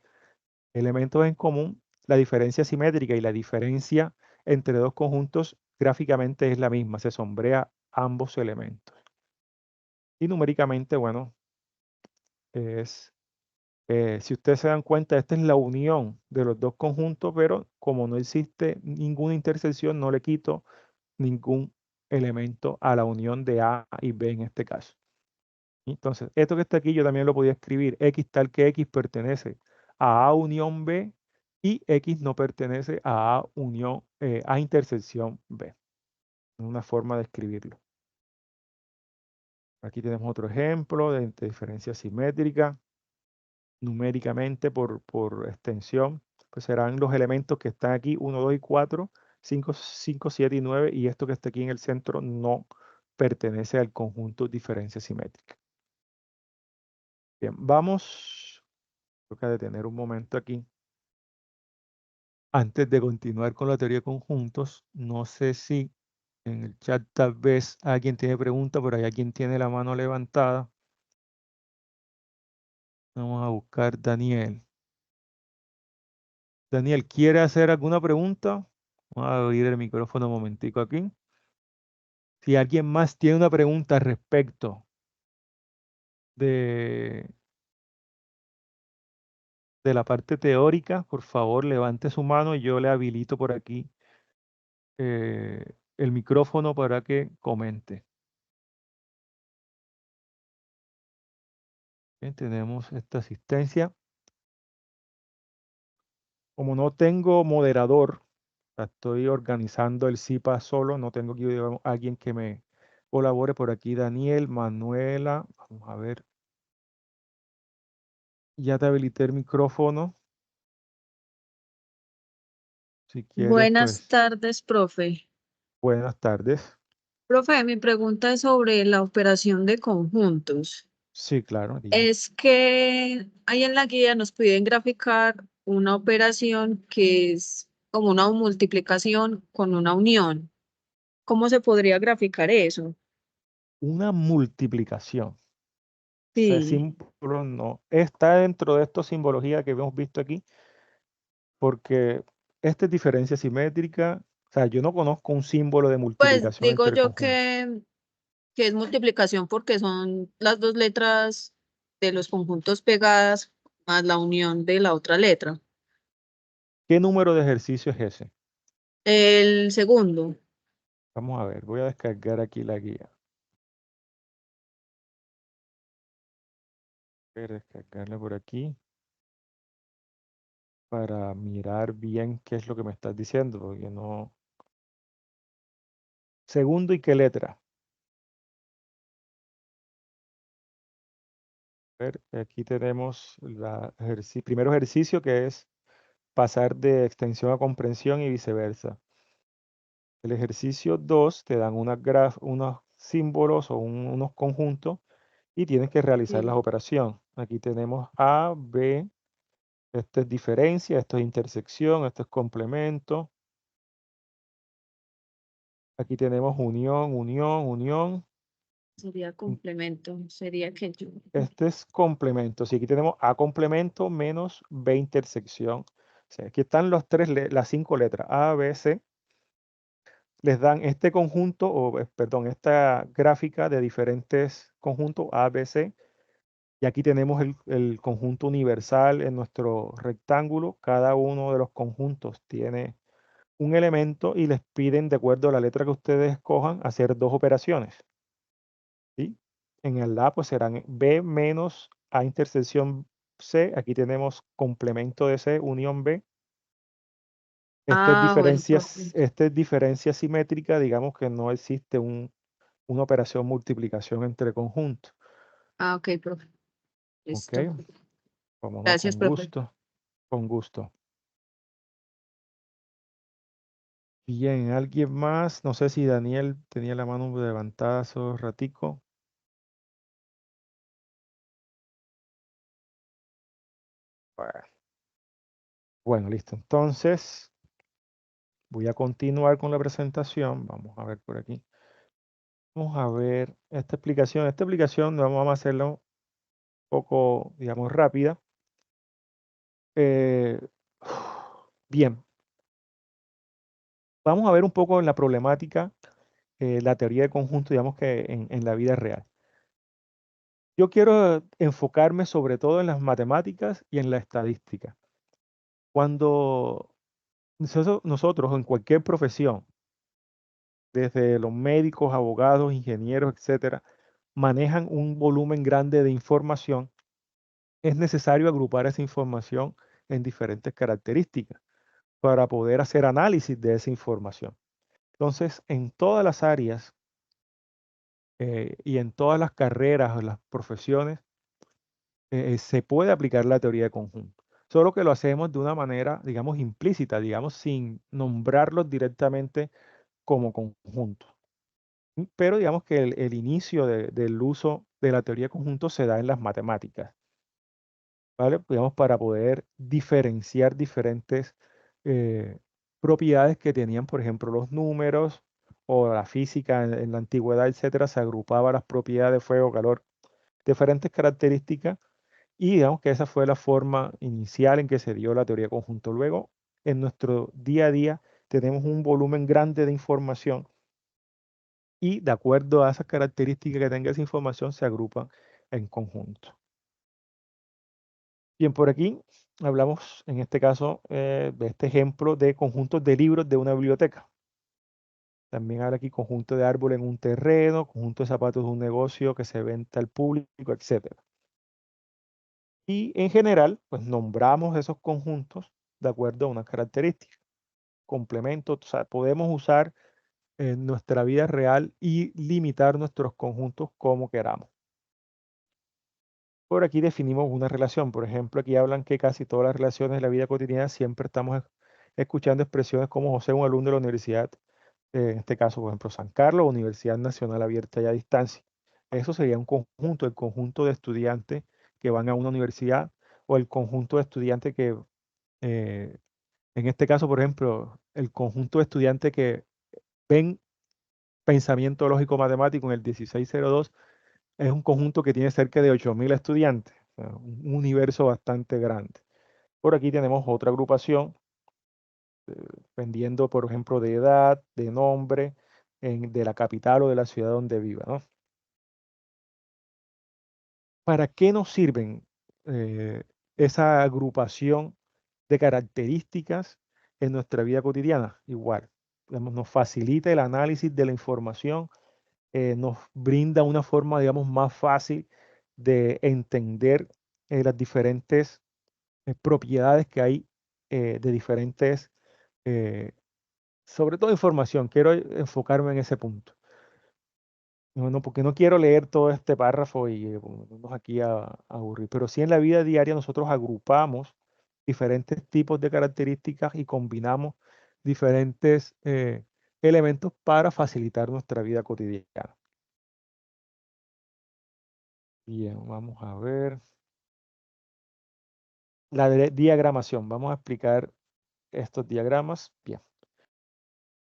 elementos en común. La diferencia simétrica y la diferencia entre dos conjuntos gráficamente es la misma, se sombrea ambos elementos. Y numéricamente, bueno, si ustedes se dan cuenta, esta es la unión de los dos conjuntos, pero como no existe ninguna intersección, no le quito ningún elemento a la unión de A y B en este caso. Entonces, esto que está aquí yo también lo podía escribir. X tal que X pertenece a unión B y X no pertenece a A intersección B. Es una forma de escribirlo. Aquí tenemos otro ejemplo de diferencia simétrica. Numéricamente por extensión, pues serán los elementos que están aquí, 1, 2 y 4, 5, 5, 7 y 9, y esto que está aquí en el centro no pertenece al conjunto diferencia simétrica. Bien, vamos, toca detener un momento aquí. Antes de continuar con la teoría de conjuntos, no sé si en el chat tal vez alguien tiene pregunta, pero hay alguien tiene la mano levantada. Vamos a buscar Daniel. Daniel, ¿quiere hacer alguna pregunta? Vamos a abrir el micrófono un momentico aquí. Si alguien más tiene una pregunta respecto de, de la parte teórica, por favor levante su mano y yo le habilito por aquí el micrófono para que comente. Bien, tenemos esta asistencia. Como no tengo moderador, estoy organizando el CIPA solo, no tengo aquí digamos, alguien que me colabore por aquí. Daniel, Manuela, vamos a ver. Ya te habilité el micrófono. Si quieres, Buenas pues, tardes, profe. buenas tardes. Profe, mi pregunta es sobre la operación de conjuntos. Sí, claro, dime. Es que ahí en la guía nos piden graficar una operación que es como una multiplicación con una unión. ¿Cómo se podría graficar eso? Una multiplicación. Ese Sí, símbolo no está dentro de esta simbología que hemos visto aquí, porque esta es diferencia simétrica. O sea, yo no conozco un símbolo de pues multiplicación digo entre yo conjuntos. que es multiplicación porque son las dos letras de los conjuntos pegadas más la unión de la otra letra. ¿Qué número de ejercicio es ese? El segundo. Vamos a ver, voy a descargar aquí la guía. Voy a descargarla por aquí para mirar bien qué es lo que me estás diciendo, porque no. Segundo, ¿y qué letra? A ver, aquí tenemos el primer ejercicio, que es pasar de extensión a comprensión y viceversa. El ejercicio 2 te dan unos símbolos o unos conjuntos y tienes que realizar las Sí. operaciones. Aquí tenemos A, B, esto es diferencia, esto es intersección, esto es complemento. Aquí tenemos unión, unión, unión. Sería complemento, sería que yo. Este es complemento. Sí, aquí tenemos A complemento menos B intersección. O sea, aquí están las 5 letras A, B, C. Les dan este conjunto, perdón, esta gráfica de diferentes conjuntos A, B, C. Y aquí tenemos el conjunto universal en nuestro rectángulo. Cada uno de los conjuntos tiene un elemento y les piden, de acuerdo a la letra que ustedes escojan, hacer dos operaciones. ¿Sí? En el A, pues serán B menos A intersección C. Aquí tenemos complemento de C, unión B. Ah, bueno, perfecto. Esta es diferencia simétrica, digamos que no existe una operación multiplicación entre conjuntos. Ah, ok, profe. ¿Ok? Listo. Vámonos Gracias, con profe. gusto, con gusto. Bien, ¿alguien más? No sé si Daniel tenía la mano levantada hace un ratico. Bueno, bueno, listo. Entonces, voy a continuar con la presentación. Vamos a ver por aquí. Vamos a ver esta explicación. Esta explicación vamos a hacerla un poco, digamos, rápida. Eh, bien, vamos a ver un poco en la problemática, la teoría de conjunto, digamos que en la vida real. Yo quiero enfocarme sobre todo en las matemáticas y en la estadística. Cuando nosotros en cualquier profesión, desde los médicos, abogados, ingenieros, etcétera, manejan un volumen grande de información, es necesario agrupar esa información en diferentes características para poder hacer análisis de esa información. Entonces, en todas las áreas y en todas las carreras o las profesiones, se puede aplicar la teoría de conjunto. Solo que lo hacemos de una manera, digamos, implícita, digamos, sin nombrarlos directamente como conjunto. Pero digamos que el inicio del uso de la teoría de conjunto se da en las matemáticas, ¿vale? Digamos, para poder diferenciar diferentes eh, propiedades que tenían, por ejemplo, los números o la física en la antigüedad, etcétera, se agrupaba las propiedades de fuego, calor, diferentes características, y digamos que esa fue la forma inicial en que se dio la teoría de conjunto. Luego, en nuestro día a día, tenemos un volumen grande de información y de acuerdo a esas características que tenga esa información, se agrupan en conjunto. Bien, por aquí hablamos en este caso de este ejemplo de conjuntos de libros de una biblioteca. También habla aquí conjunto de árboles en un terreno, conjunto de zapatos de un negocio que se vende al público, etcétera. Y en general, pues nombramos esos conjuntos de acuerdo a unas características. Complementos, o sea, podemos usar en nuestra vida real y limitar nuestros conjuntos como queramos. Por aquí definimos una relación. Por ejemplo, aquí hablan que casi todas las relaciones de la vida cotidiana siempre estamos escuchando expresiones como José, un alumno de la universidad, en este caso, por ejemplo, San Carlos, Universidad Nacional Abierta y a Distancia. Eso sería un conjunto, el conjunto de estudiantes que van a una universidad o el conjunto de estudiantes que, eh, en este caso, por ejemplo, el conjunto de estudiantes que ven pensamiento lógico matemático en el 1602 es un conjunto que tiene cerca de 8.000 estudiantes, o sea, un universo bastante grande. Por aquí tenemos otra agrupación, dependiendo, por ejemplo, de edad, de nombre, de la capital o de la ciudad donde viva, ¿no? ¿Para qué nos sirven esa agrupación de características en nuestra vida cotidiana? Igual, digamos, nos facilita el análisis de la información, nos brinda una forma, digamos, más fácil de entender las diferentes propiedades que hay de diferentes, eh, sobre todo información. Quiero enfocarme en ese punto. No, no, porque no quiero leer todo este párrafo y ponernos aquí a aburrir, pero sí en la vida diaria nosotros agrupamos diferentes tipos de características y combinamos diferentes elementos para facilitar nuestra vida cotidiana. Bien, vamos a ver. La diagramación. Vamos a explicar estos diagramas. Bien.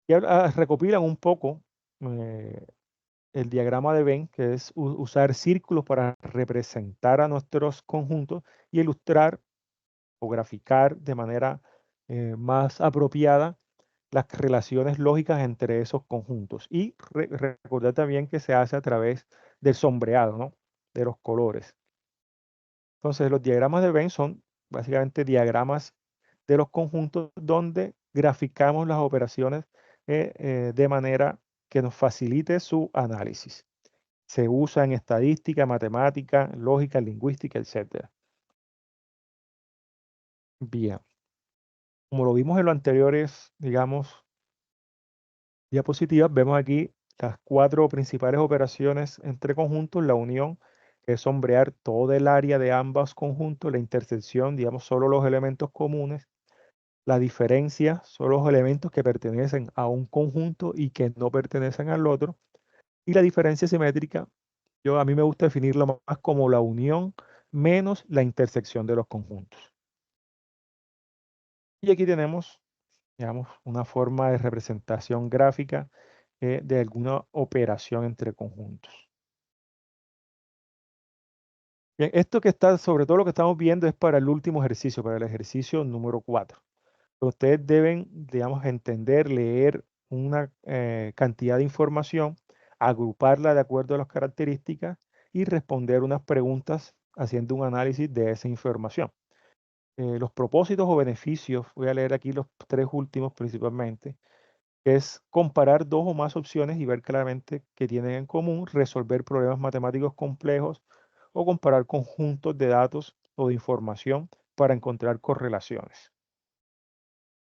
Y ahora recopilan un poco eh, el diagrama de Venn, que es usar círculos para representar a nuestros conjuntos y ilustrar o graficar de manera más apropiada las relaciones lógicas entre esos conjuntos. Y recordar también que se hace a través del sombreado, ¿no? De los colores. Entonces, los diagramas de Venn son básicamente diagramas de los conjuntos donde graficamos las operaciones de manera que nos facilite su análisis. Se usa en estadística, matemática, lógica, lingüística, etcétera. Bien, como lo vimos en los anteriores, digamos, diapositivas, vemos aquí las cuatro principales operaciones entre conjuntos, la unión, que es sombrear todo el área de ambos conjuntos, la intersección, digamos, solo los elementos comunes, la diferencia son los elementos que pertenecen a un conjunto y que no pertenecen al otro, y la diferencia simétrica, a mí me gusta definirlo más como la unión menos la intersección de los conjuntos. Y aquí tenemos, digamos, una forma de representación gráfica de alguna operación entre conjuntos. Bien, esto que está, sobre todo lo que estamos viendo es para el último ejercicio, para el ejercicio número 4. Ustedes deben, digamos, entender, leer una cantidad de información, agruparla de acuerdo a las características y responder unas preguntas haciendo un análisis de esa información. Los propósitos o beneficios, voy a leer aquí los tres últimos principalmente, es comparar dos o más opciones y ver claramente qué tienen en común, resolver problemas matemáticos complejos o comparar conjuntos de datos o de información para encontrar correlaciones.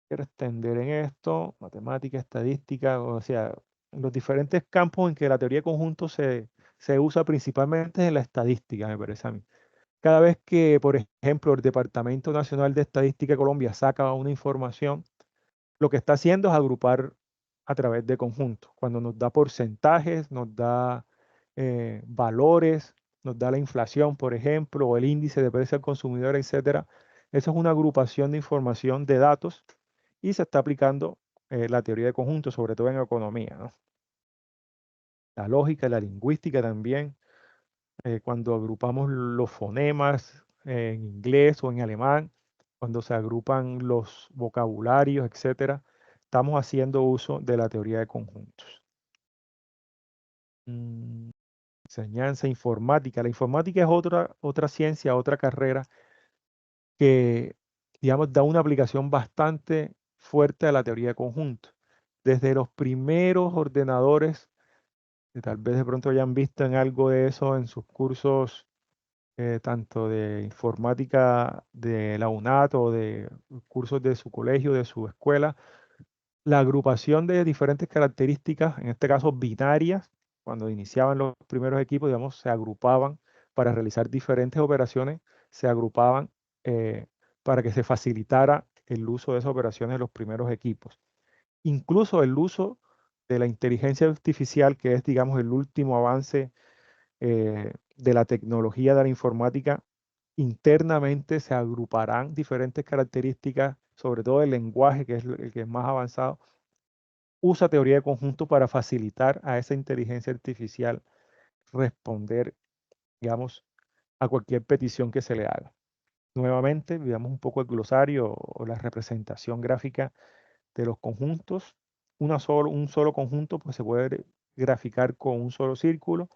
Quiero extender en esto, matemática, estadística, o sea, en los diferentes campos en que la teoría de conjuntos se usa principalmente en la estadística, me parece a mí. Cada vez que, por ejemplo, el Departamento Nacional de Estadística de Colombia saca una información, lo que está haciendo es agrupar a través de conjuntos. Cuando nos da porcentajes, nos da valores, nos da la inflación, por ejemplo, o el índice de precio al consumidor, etcétera. Eso es una agrupación de información de datos y se está aplicando la teoría de conjuntos, sobre todo en economía, ¿no? La lógica, la lingüística también, cuando agrupamos los fonemas en inglés o en alemán, cuando se agrupan los vocabularios, etcétera, estamos haciendo uso de la teoría de conjuntos. Mm, Enseñanza informática. La informática es otra ciencia, otra carrera que, digamos, da una aplicación bastante fuerte a la teoría de conjuntos. Desde los primeros ordenadores, que tal vez de pronto hayan visto en algo de eso en sus cursos, tanto de informática de la UNAT o de cursos de su colegio, de su escuela, la agrupación de diferentes características, en este caso binarias, cuando iniciaban los primeros equipos, digamos, se agrupaban para realizar diferentes operaciones, se agrupaban para que se facilitara el uso de esas operaciones en los primeros equipos. Incluso el uso de la inteligencia artificial, que es, digamos, el último avance de la tecnología de la informática, internamente se agruparán diferentes características, sobre todo el lenguaje, que es el que es más avanzado, usa teoría de conjuntos para facilitar a esa inteligencia artificial responder, digamos, a cualquier petición que se le haga. Nuevamente, veamos un poco el glosario o la representación gráfica de los conjuntos. Un solo conjunto pues, se puede graficar con un solo círculo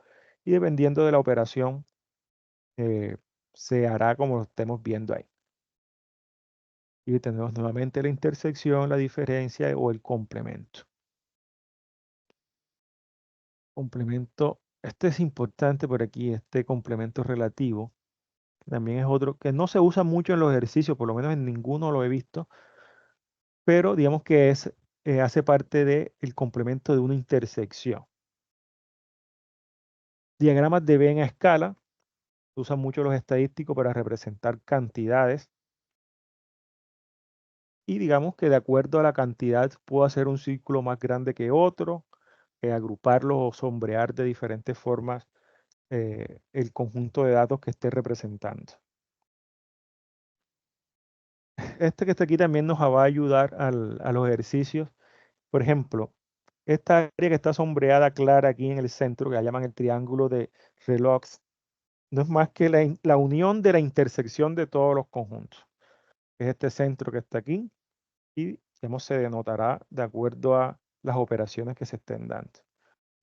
y dependiendo de la operación se hará como lo estemos viendo ahí. Y tenemos nuevamente la intersección, la diferencia o el complemento. Complemento, este es importante por aquí, este complemento relativo, que también es otro que no se usa mucho en los ejercicios, por lo menos en ninguno lo he visto, pero digamos que hace parte del complemento de una intersección. Diagramas de Venn a escala, usan mucho los estadísticos para representar cantidades y digamos que de acuerdo a la cantidad puedo hacer un círculo más grande que otro, agruparlos o sombrear de diferentes formas el conjunto de datos que esté representando. Este que está aquí también nos va a ayudar a los ejercicios. Por ejemplo, esta área que está sombreada clara aquí en el centro, que la llaman el triángulo de Relox, no es más que la unión de la intersección de todos los conjuntos. Es este centro que está aquí y se denotará de acuerdo a las operaciones que se estén dando.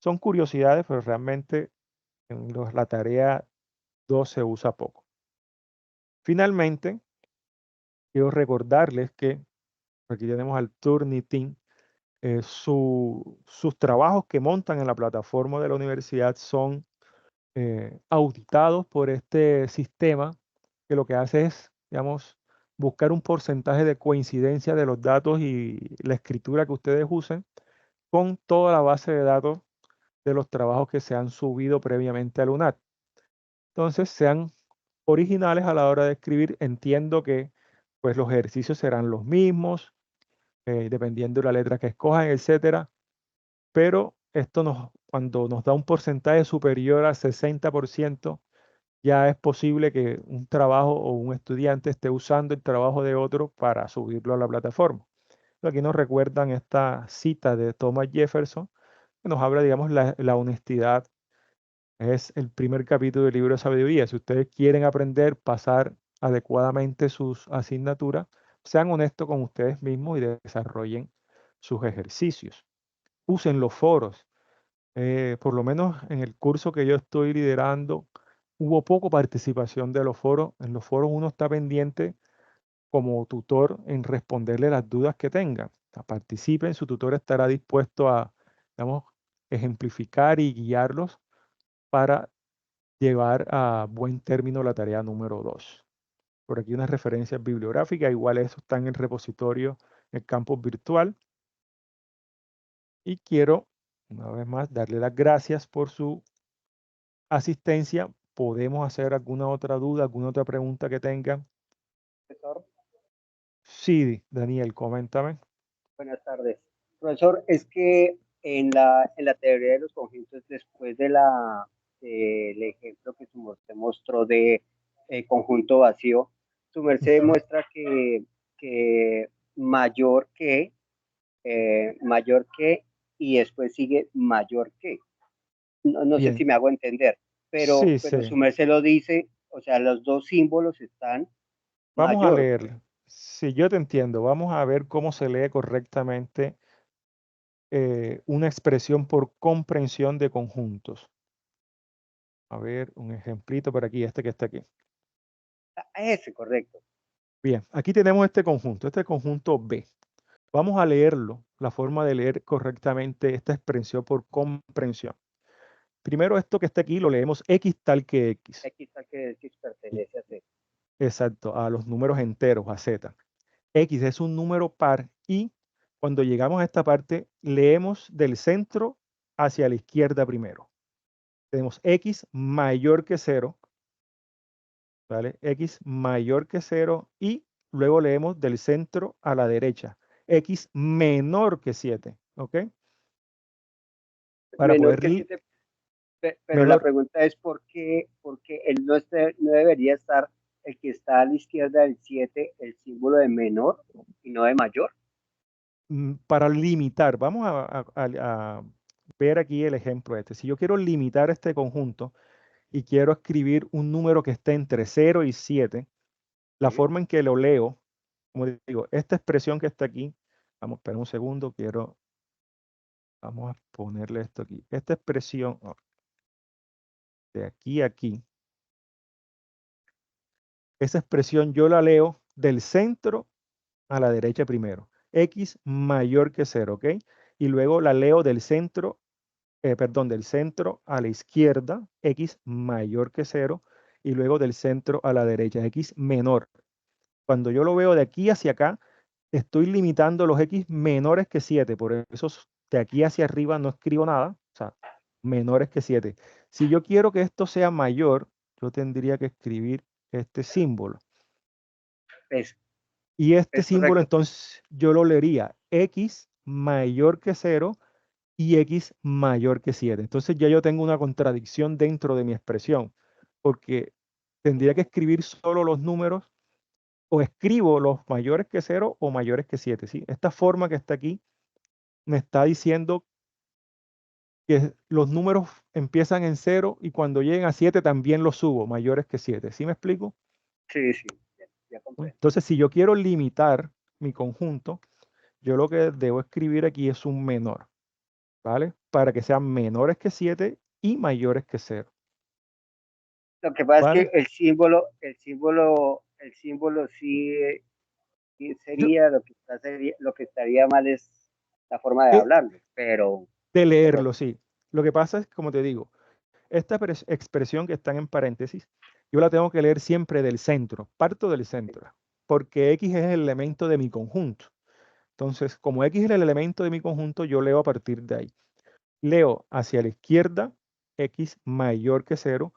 Son curiosidades, pero realmente en la tarea 2 se usa poco. Finalmente, quiero recordarles que aquí tenemos al Turnitin. Sus trabajos que montan en la plataforma de la universidad son auditados por este sistema que lo que hace es, digamos, buscar un porcentaje de coincidencia de los datos y la escritura que ustedes usen con toda la base de datos de los trabajos que se han subido previamente al UNAT. Entonces, sean originales a la hora de escribir. Entiendo que pues, los ejercicios serán los mismos, dependiendo de la letra que escojan, etcétera. Pero esto cuando nos da un porcentaje superior al 60%, ya es posible que un trabajo o un estudiante esté usando el trabajo de otro para subirlo a la plataforma. Aquí nos recuerdan esta cita de Thomas Jefferson, que nos habla, digamos, la honestidad. Es el primer capítulo del libro de sabiduría. Si ustedes quieren aprender, pasar adecuadamente sus asignaturas, sean honestos con ustedes mismos y desarrollen sus ejercicios. Usen los foros. Por lo menos en el curso que yo estoy liderando, hubo poco participación de los foros. En los foros uno está pendiente como tutor en responderle las dudas que tengan. O sea, participen, su tutor estará dispuesto a, digamos, ejemplificar y guiarlos para llevar a buen término la tarea número 2. Por aquí unas referencias bibliográficas, igual eso está en el repositorio, en el campus virtual. Y quiero, una vez más, darle las gracias por su asistencia. ¿Podemos hacer alguna otra duda, alguna otra pregunta que tengan? Profesor, Sí, Daniel, coméntame. buenas tardes. Profesor, es que en la teoría de los conjuntos, después del ejemplo que su merced mostró de conjunto vacío, su merced muestra que mayor que, y después sigue mayor que. No sé si Bien, me hago entender, sí, pero su sí. merced lo dice, o sea, los dos símbolos están Vamos a mayor. leer. Si yo te entiendo, vamos a ver cómo se lee correctamente una expresión por comprensión de conjuntos. A ver, un ejemplito por aquí, este que está aquí. Ese, correcto. Bien, aquí tenemos este conjunto B. Vamos a leerlo, la forma de leer correctamente esta expresión por comprensión. Primero esto que está aquí lo leemos X tal que X. X tal que X Y- pertenece a Z. Exacto, a los números enteros, a Z. X es un número par y cuando llegamos a esta parte leemos del centro hacia la izquierda primero. Tenemos X mayor que 0, ¿vale? X mayor que 0 y luego leemos del centro a la derecha. X menor que 7, ¿ok? Para Menor poder, que 7. Pero la menor. pregunta es ¿por qué él no debería estar el que está a la izquierda del 7 el símbolo de menor y no de mayor? Para limitar, vamos a ver aquí el ejemplo este. Si yo quiero limitar este conjunto y quiero escribir un número que esté entre 0 y 7, la ¿Sí? forma en que lo leo, como digo, esta expresión que está aquí, vamos, espera un segundo, vamos a ponerle esto aquí. Esta expresión de aquí a aquí, esa expresión yo la leo del centro a la derecha primero. X mayor que 0, ¿ok? Y luego la leo del centro, del centro a la izquierda, X mayor que 0, y luego del centro a la derecha, X menor. Cuando yo lo veo de aquí hacia acá, estoy limitando los X menores que 7, por eso de aquí hacia arriba no escribo nada, o sea, menores que 7. Si yo quiero que esto sea mayor, yo tendría que escribir este símbolo. Es, Y este es símbolo correcto. entonces yo lo leería X mayor que 0 y X mayor que 7. Entonces ya yo tengo una contradicción dentro de mi expresión, porque tendría que escribir solo los números o escribo los mayores que 0 o mayores que 7, ¿sí? Esta forma que está aquí me está diciendo que los números empiezan en 0 y cuando lleguen a 7 también los subo, mayores que 7. ¿Sí me explico? Sí, sí, ya comprendo. Entonces, si yo quiero limitar mi conjunto, yo lo que debo escribir aquí es un menor, ¿vale? Para que sean menores que 7 y mayores que 0, Lo que pasa es que ¿vale? el símbolo sí Yo- sería lo que estaría mal es la forma de eh, hablarlo, pero de pero leerlo, sí. Lo que pasa es, como te digo, esta expresión que están en paréntesis, yo la tengo que leer siempre del centro, parto del centro, porque X es el elemento de mi conjunto. Entonces, como X es el elemento de mi conjunto, yo leo a partir de ahí. Leo hacia la izquierda, X mayor que 0,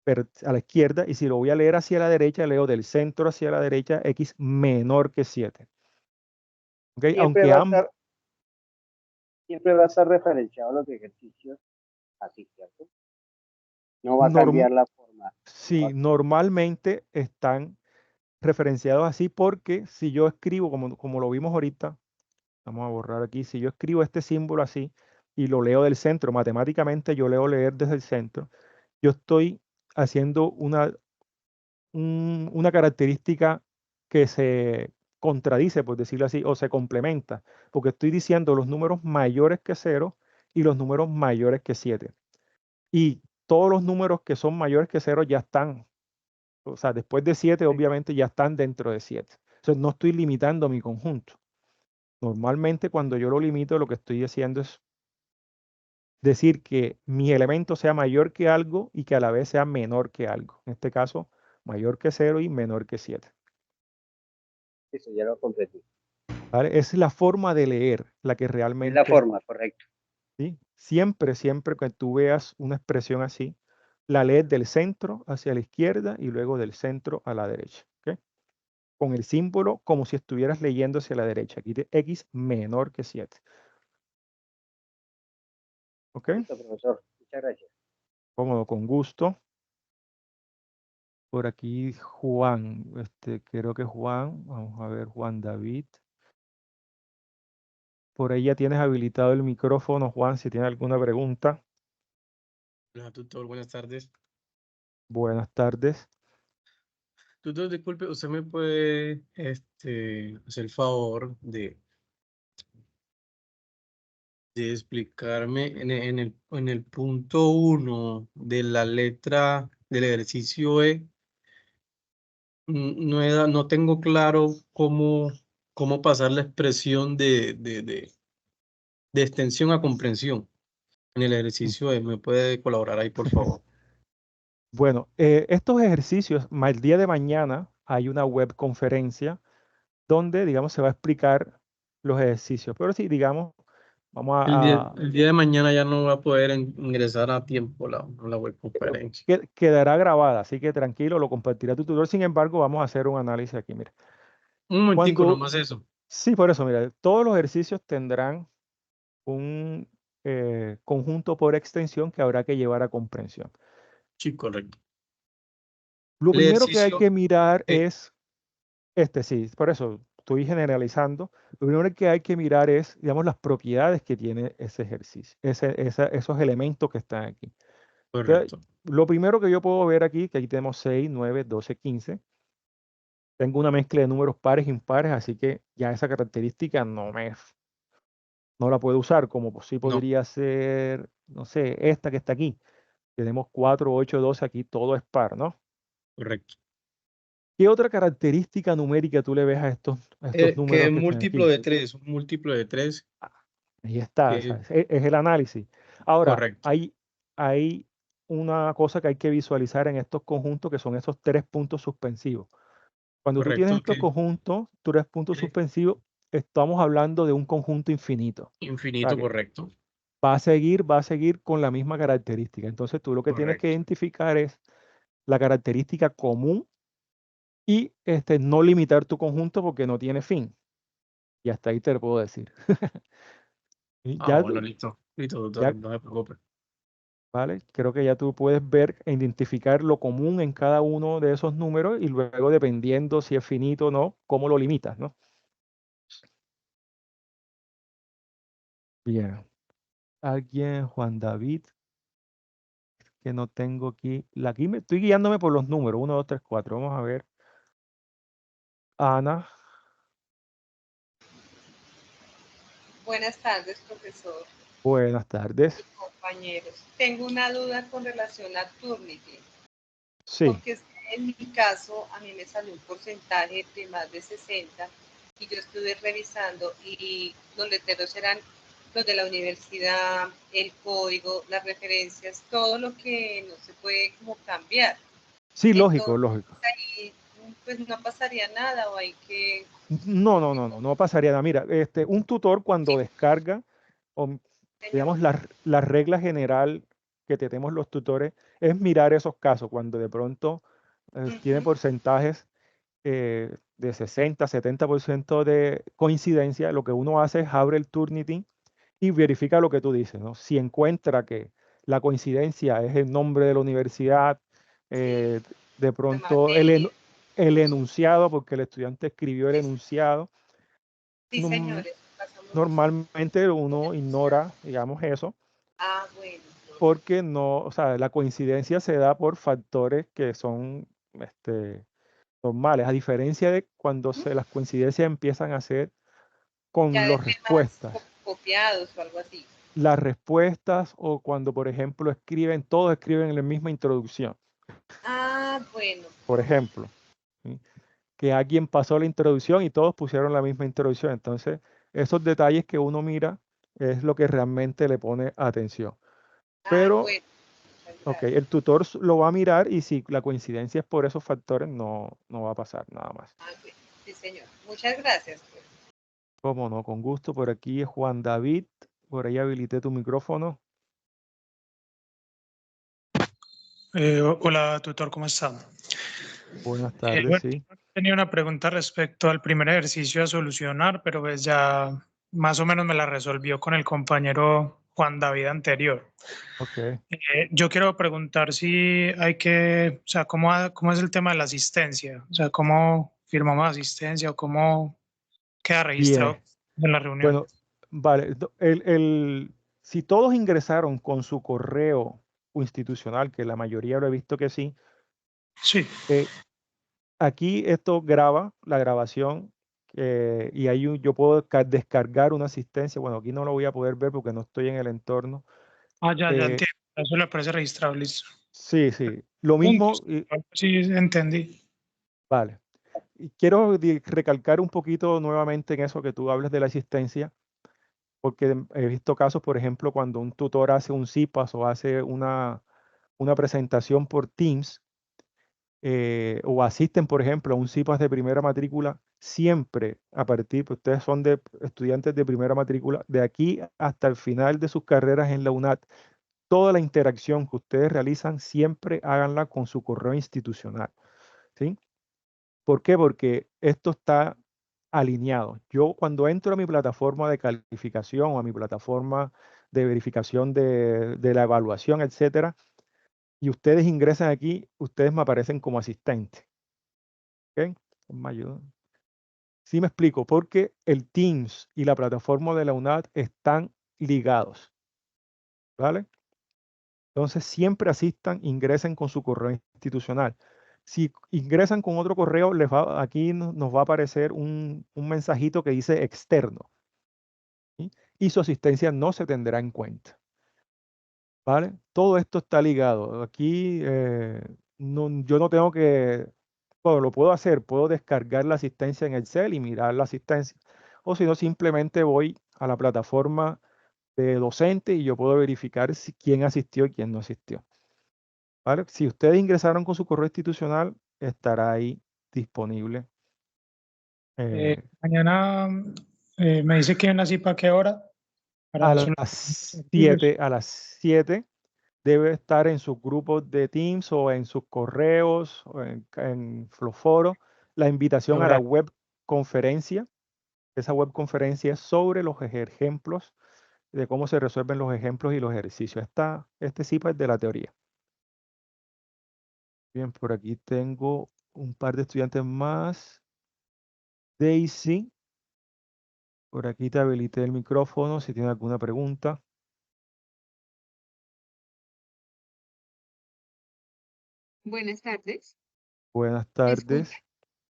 pero a la izquierda, y si lo voy a leer hacia la derecha, leo del centro hacia la derecha, X menor que 7. ¿Ok? siempre Aunque va a ambos, estar siempre va a estar referenciado a los ejercicios así, ¿cierto? No va a cambiar la forma. No sí, normalmente están referenciados así porque si yo escribo, como lo vimos ahorita, vamos a borrar aquí, si yo escribo este símbolo así y lo leo del centro, matemáticamente yo leo leer desde el centro, yo estoy haciendo una característica que se contradice, por decirlo así, o se complementa, porque estoy diciendo los números mayores que 0 y los números mayores que 7. Y todos los números que son mayores que 0 ya están, o sea, después de 7 sí, obviamente ya están dentro de 7. Entonces no estoy limitando mi conjunto. Normalmente cuando yo lo limito lo que estoy haciendo es decir que mi elemento sea mayor que algo y que a la vez sea menor que algo. En este caso, mayor que 0 y menor que 7. eso ya lo comprendí. ¿Vale? Es la forma de leer la que Es la realmente, forma, correcto. ¿sí? Siempre, siempre que tú veas una expresión así, la lees del centro hacia la izquierda y luego del centro a la derecha. ¿Ok? Con el símbolo como si estuvieras leyendo hacia la derecha. Aquí de X menor que 7. ¿Ok? Listo, profesor. Muchas gracias. Cómodo, con gusto. Por aquí Juan, creo que Juan, vamos a ver, Juan David. Por ahí ya tienes habilitado el micrófono, Juan, si tienes alguna pregunta. Hola, tutor, buenas tardes. Buenas tardes. Tutor, disculpe, ¿usted me puede hacer el favor de explicarme en el punto 1 de la letra del ejercicio E? No tengo claro cómo pasar la expresión de extensión a comprensión en el ejercicio E. ¿Me puede colaborar ahí, por favor? Bueno, estos ejercicios, el día de mañana hay una web conferencia donde, digamos, se va a explicar los ejercicios. Pero sí, digamos, vamos El día de mañana ya no va a poder ingresar a tiempo la web conferencia. quedará grabada, así que tranquilo, lo compartirá tu tutor. Sin embargo, vamos a hacer un análisis aquí. Mira, Un momentico, cuando, nomás eso. sí, por eso, mira, todos los ejercicios tendrán un conjunto por extensión que habrá que llevar a comprensión. Sí, correcto. Lo El primero que hay ejercicio, que mirar eh, es, sí, por eso estoy generalizando, lo primero que hay que mirar es, digamos, las propiedades que tiene ese ejercicio, esos elementos que están aquí. Entonces, correcto. lo primero que yo puedo ver aquí, que aquí tenemos 6, 9, 12, 15. Tengo una mezcla de números pares e impares, así que ya esa característica no la puedo usar, como pues sí No, podría ser, no sé, esta que está aquí. Tenemos 4, 8, 12, aquí todo es par, ¿no? correcto. ¿Qué otra característica numérica tú le ves a estos Que números es que están múltiplo aquí? de 3, un múltiplo de 3, Ahí está, es el análisis. Ahora, correcto, hay una cosa que hay que visualizar en estos conjuntos, que son esos 3 puntos suspensivos. Cuando tú tienes correcto, estos conjuntos, 3 puntos que suspensivos, estamos hablando de un conjunto infinito. O sea, infinito, que correcto, va a seguir con la misma característica. Entonces, tú lo que tienes que correcto. identificar es la característica común y no limitar tu conjunto porque no tiene fin. Y hasta ahí te lo puedo decir. Y Ah, ya, bueno, listo, listo, doctor, ya, no se preocupe. ¿vale? Creo que ya tú puedes ver e identificar lo común en cada uno de esos números y luego, dependiendo si es finito o no, cómo lo limitas, ¿no? Bien. Alguien, Juan David, que no tengo aquí. Aquí me estoy guiándome por los números, 1, 2, 3, 4. Vamos a ver. Ana, Buenas tardes, profesor buenas y tardes. compañeros. Tengo una duda con relación a Turnitin, Sí, porque en mi caso a mí me salió un porcentaje de más de 60 y yo estuve revisando y los letreros eran los de la universidad, el código, las referencias, todo lo que no se puede como cambiar. sí, lógico, Entonces lógico. ahí pues no pasaría nada o hay que... No pasaría nada. Mira, un tutor cuando Sí, descarga, o, señor. digamos, la regla general que tenemos los tutores es mirar esos casos, cuando de pronto tiene Ujú. porcentajes de 60, 70% de coincidencia. Lo que uno hace es abre el Turnitin y verifica lo que tú dices, ¿no? Si encuentra que la coincidencia es el nombre de la universidad, Sí, eh, de la pronto materia. el enunciado, porque el estudiante escribió el Sí, enunciado, sí, num- señores, pasa mucho. normalmente uno Denunciar. ignora, digamos, eso, Ah, bueno. porque no, o sea, la coincidencia se da por factores que son normales, a diferencia de cuando Ujú. las coincidencias empiezan a ser Ya con de las temas respuestas. copiados o algo así. Las respuestas o cuando, por ejemplo, todos escriben en la misma introducción, Ah, bueno. por ejemplo, ¿sí? Que alguien pasó la introducción y todos pusieron la misma introducción. Entonces, esos detalles que uno mira es lo que realmente le pone atención. Ah, Pero, bueno. Muchas ok, gracias. el tutor lo va a mirar y si la coincidencia es por esos factores, no va a pasar nada más. Ah, bueno. Sí, señor. Muchas gracias. Pues. Cómo no, con gusto. Por aquí es Juan David. Por ahí habilité tu micrófono. Hola, tutor, ¿cómo está? Buenas tardes, Bueno, sí. tenía una pregunta respecto al primer ejercicio a solucionar, pero pues ya más o menos me la resolvió con el compañero Juan David anterior. Ok. Yo quiero preguntar si hay que, o sea, ¿cómo es el tema de la asistencia? O sea, ¿cómo firmamos asistencia o cómo queda Bien. registrado en la reunión? Bueno, vale. Si todos ingresaron con su correo institucional, que la mayoría lo he visto que sí, Sí. eh, aquí esto graba la grabación y yo puedo descargar una asistencia. Bueno, aquí no lo voy a poder ver porque no estoy en el entorno. Ah, ya Eh, entiendo. Eso le aparece registrado, listo. sí, sí. Lo mismo, Puntos. Sí, entendí. vale. Y quiero recalcar un poquito nuevamente en eso que tú hablas de la asistencia, porque he visto casos, por ejemplo, cuando un tutor hace un CIPAS o hace una presentación por Teams, o asisten, por ejemplo, a un CIPAS de primera matrícula, siempre pues ustedes son de estudiantes de primera matrícula, de aquí hasta el final de sus carreras en la UNAD, toda la interacción que ustedes realizan, siempre háganla con su correo institucional, ¿sí? ¿Por qué? Porque esto está alineado. Yo cuando entro a mi plataforma de calificación o a mi plataforma de verificación de la evaluación, etcétera, y ustedes ingresan aquí, ustedes me aparecen como asistente. ¿Ok? Me ayudan. Sí me explico, porque el Teams y la plataforma de la UNAD están ligados, ¿vale? Entonces, siempre asistan, ingresen con su correo institucional. Si ingresan con otro correo, aquí nos va a aparecer un mensajito que dice externo, ¿sí? Y su asistencia no se tendrá en cuenta, ¿vale? Todo esto está ligado. Aquí yo no tengo que, bueno, lo puedo hacer, puedo descargar la asistencia en Excel y mirar la asistencia. O si no, simplemente voy a la plataforma de docente y yo puedo verificar quién asistió y quién no asistió. ¿Vale? Si ustedes ingresaron con su correo institucional, estará ahí disponible. Mañana me dice que nací para qué hora. Para A su- las 7 debe estar en sus grupos de Teams o en sus correos o en los foros la invitación a la web conferencia. Esa web conferencia es sobre los ejemplos, de cómo se resuelven los ejemplos y los ejercicios. Este CIPA es de la teoría. Bien, por aquí tengo un par de estudiantes más. Daisy, por aquí te habilité el micrófono si tienes alguna pregunta. Buenas tardes. Buenas ¿Me escucha? tardes.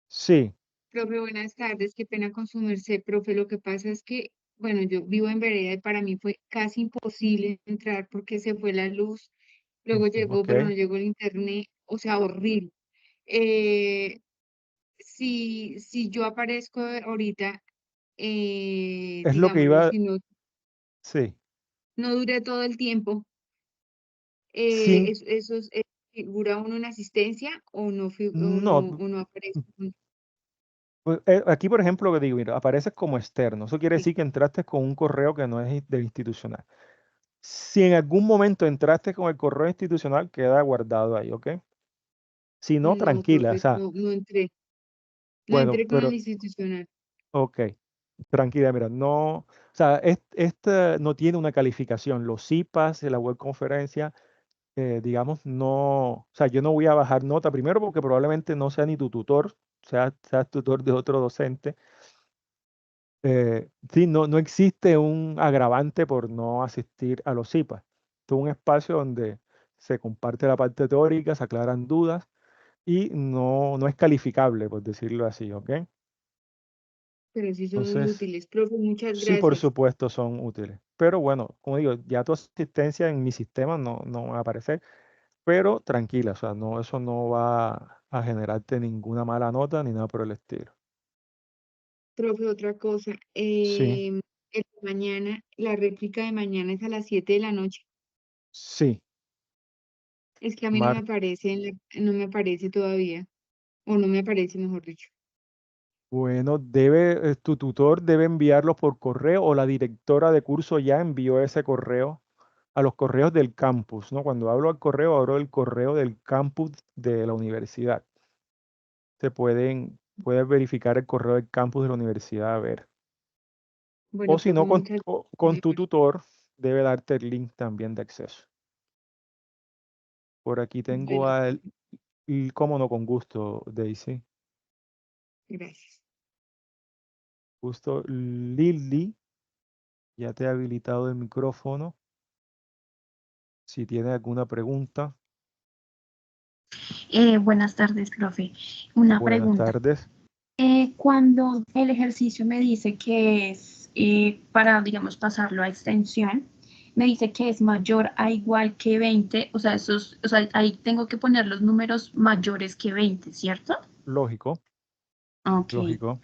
Sí, Profe, buenas tardes. Qué pena con su merced, profe. Lo que pasa es que, bueno, yo vivo en vereda y para mí fue casi imposible entrar porque se fue la luz. Luego llegó, ok. pero no llegó el internet. O sea, horrible. Eh, si yo aparezco ahorita, Es lo que digámoslo, iba, si no, sí. no duré todo el tiempo, Sin, ¿figura uno en asistencia o no, no, o no aparece? pues, aquí por ejemplo lo que digo, mira, apareces como externo. Eso quiere Sí. decir que entraste con un correo que no es del institucional. Si en algún momento entraste con el correo institucional, queda guardado ahí, ¿ok? Si no, No, tranquila, o profe, sea, no entré. No bueno, entré con el pero, institucional. ok, tranquila, mira, no, o sea, esta no tiene una calificación. Los CIPAS, la web conferencia, digamos, no, o sea, yo no voy a bajar nota primero porque probablemente no sea ni tu tutor, seas tutor de otro docente. Sí, no existe un agravante por no asistir a los CIPAS. Es un espacio donde se comparte la parte teórica, se aclaran dudas y no es calificable, por decirlo así, ¿ok? Pero sí son muy Entonces, útiles. Profe, muchas sí, por gracias. supuesto, son útiles. Pero bueno, como digo, ya tu asistencia en mi sistema no va a aparecer. Pero tranquila, o sea, no, eso no va a generarte ninguna mala nota ni nada por el estilo. Profe, otra cosa. Sí, Mañana, la réplica de mañana es a las 7 de la noche. sí. Es que a mí no me Mar aparece, no me aparece todavía. O no me aparece, mejor dicho. bueno, tu tutor debe enviarlo por correo o la directora de curso ya envió ese correo a los correos del campus, ¿no? Cuando hablo al correo, hablo del correo del campus de la universidad. Puedes verificar el correo del campus de la universidad a ver. O Bueno, si profe, no, muchas con tu gracias. tutor debe darte el link también de acceso. Por aquí tengo Bueno, al, y cómo no, con gusto, Daisy. gracias. Gusto, Lili, ya te he habilitado el micrófono. Si tiene alguna pregunta, Buenas tardes, profe. Una buenas pregunta. tardes. Cuando el ejercicio me dice que es para, digamos, pasarlo a extensión, me dice que es mayor a igual que 20, o sea, o sea, ahí tengo que poner los números mayores que 20, ¿cierto? Lógico, Ok. lógico.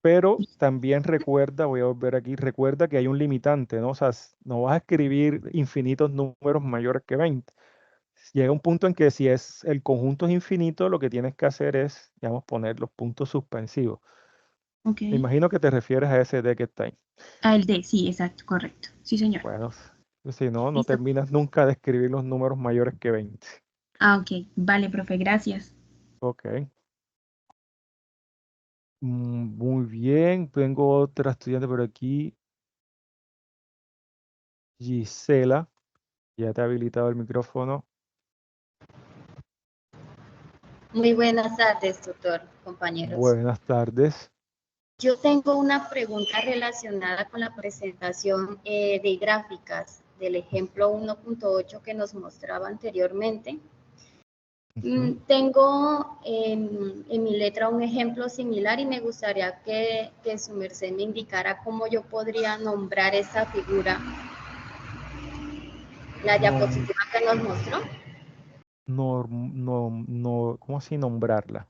Pero también recuerda, voy a volver aquí, recuerda que hay un limitante, ¿no? O sea, no vas a escribir infinitos números mayores que 20. Llega un punto en que si el conjunto es infinito, lo que tienes que hacer es, digamos, poner los puntos suspensivos. Ok. Me imagino que te refieres a ese D que está ahí. Ah, el D, sí, exacto, correcto. Sí, señor. Bueno, si no Listo. terminas nunca de escribir los números mayores que 20. Ah, ok. Vale, profe, gracias. Ok. Muy bien. Tengo otra estudiante por aquí. Gisela, ya te ha habilitado el micrófono. Muy buenas tardes, tutor, compañeros. Buenas tardes. Yo tengo una pregunta relacionada con la presentación de gráficas del ejemplo 1.8 que nos mostraba anteriormente. Tengo en mi letra un ejemplo similar y me gustaría que su merced me indicara cómo yo podría nombrar esa figura. La diapositiva que nos mostró. ¿Cómo así nombrarla?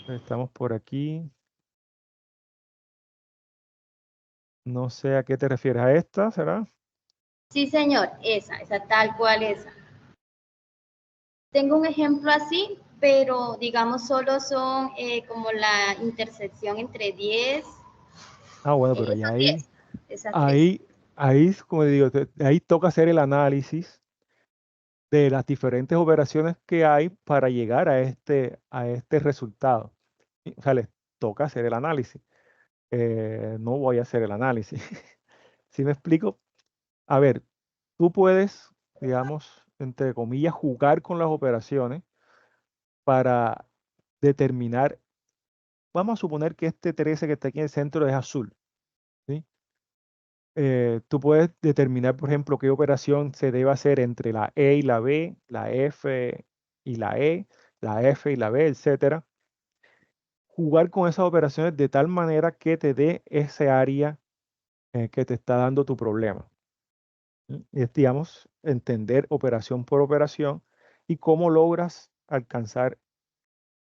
Estamos por aquí. No sé a qué te refieres. ¿A esta, será? Sí, señor, esa tal cual esa. Tengo un ejemplo así, pero digamos solo son como la intersección entre 10. Ah, bueno, pero ya Esas ahí, 10, esas 3. ahí, como digo, ahí toca hacer el análisis de las diferentes operaciones que hay para llegar a este resultado. O sea, les toca hacer el análisis. No voy a hacer el análisis. ¿Sí me explico? A ver, tú puedes, digamos, entre comillas, jugar con las operaciones para determinar, vamos a suponer que este 13 que está aquí en el centro es azul, ¿sí? Tú puedes determinar, por ejemplo, qué operación se debe hacer entre la E y la B, la F y la E, la F y la B, etcétera. Jugar con esas operaciones de tal manera que te dé ese área que te está dando tu problema. Y es, digamos, entender operación por operación y cómo logras alcanzar,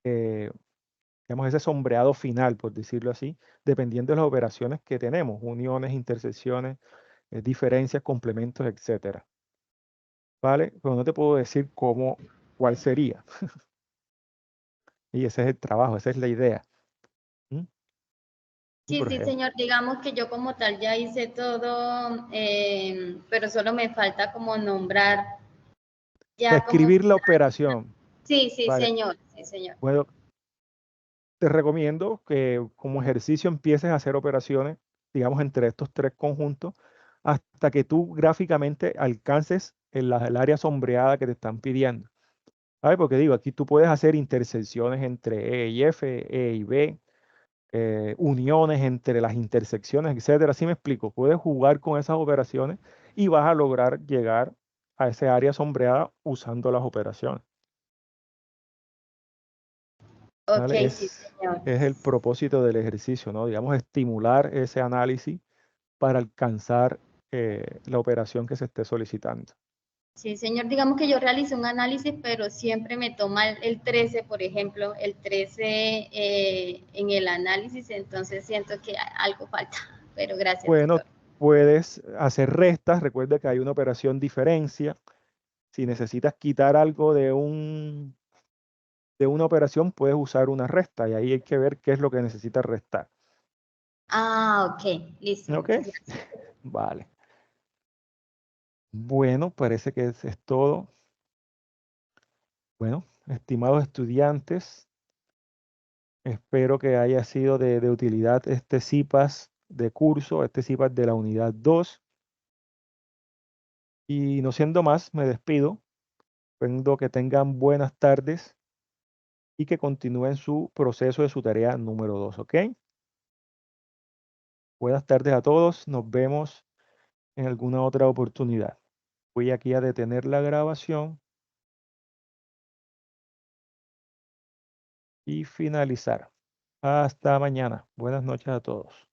digamos, ese sombreado final, por decirlo así, dependiendo de las operaciones que tenemos, uniones, intersecciones, diferencias, complementos, etcétera. ¿Vale? Pero no te puedo decir cuál sería. Y ese es el trabajo, esa es la idea. Sí, Por sí, ejemplo, señor, digamos que yo como tal ya hice todo, pero solo me falta como nombrar ya como... describir la operación. Sí, sí, Vale. señor, sí, señor. Bueno, te recomiendo que como ejercicio empieces a hacer operaciones, digamos, entre estos tres conjuntos, hasta que tú gráficamente alcances el área sombreada que te están pidiendo. ¿Sabes? Porque digo, aquí tú puedes hacer intersecciones entre E y F, E y B, uniones entre las intersecciones, etcétera. Así me explico. Puedes jugar con esas operaciones y vas a lograr llegar a ese área sombreada usando las operaciones. Ok, ¿Vale? sí, señor. Es el propósito del ejercicio, ¿no? Digamos, estimular ese análisis para alcanzar la operación que se esté solicitando. Sí, señor, digamos que yo realicé un análisis, pero siempre me toma el 13, por ejemplo, el 13 en el análisis, entonces siento que algo falta, pero gracias, Bueno, tutor. puedes hacer restas. Recuerda que hay una operación diferencia. Si necesitas quitar algo de una operación, puedes usar una resta y ahí hay que ver qué es lo que necesitas restar. Ah, ok, listo, ¿Ok? muchas gracias. Vale. Bueno, parece que eso es todo. Bueno, estimados estudiantes, espero que haya sido de utilidad este CIPAS de curso, este CIPAS de la unidad 2. Y no siendo más, me despido. Espero que tengan buenas tardes y que continúen su proceso de su tarea número 2, ¿ok? Buenas tardes a todos. Nos vemos en alguna otra oportunidad. Voy aquí a detener la grabación y finalizar. Hasta mañana. Buenas noches a todos.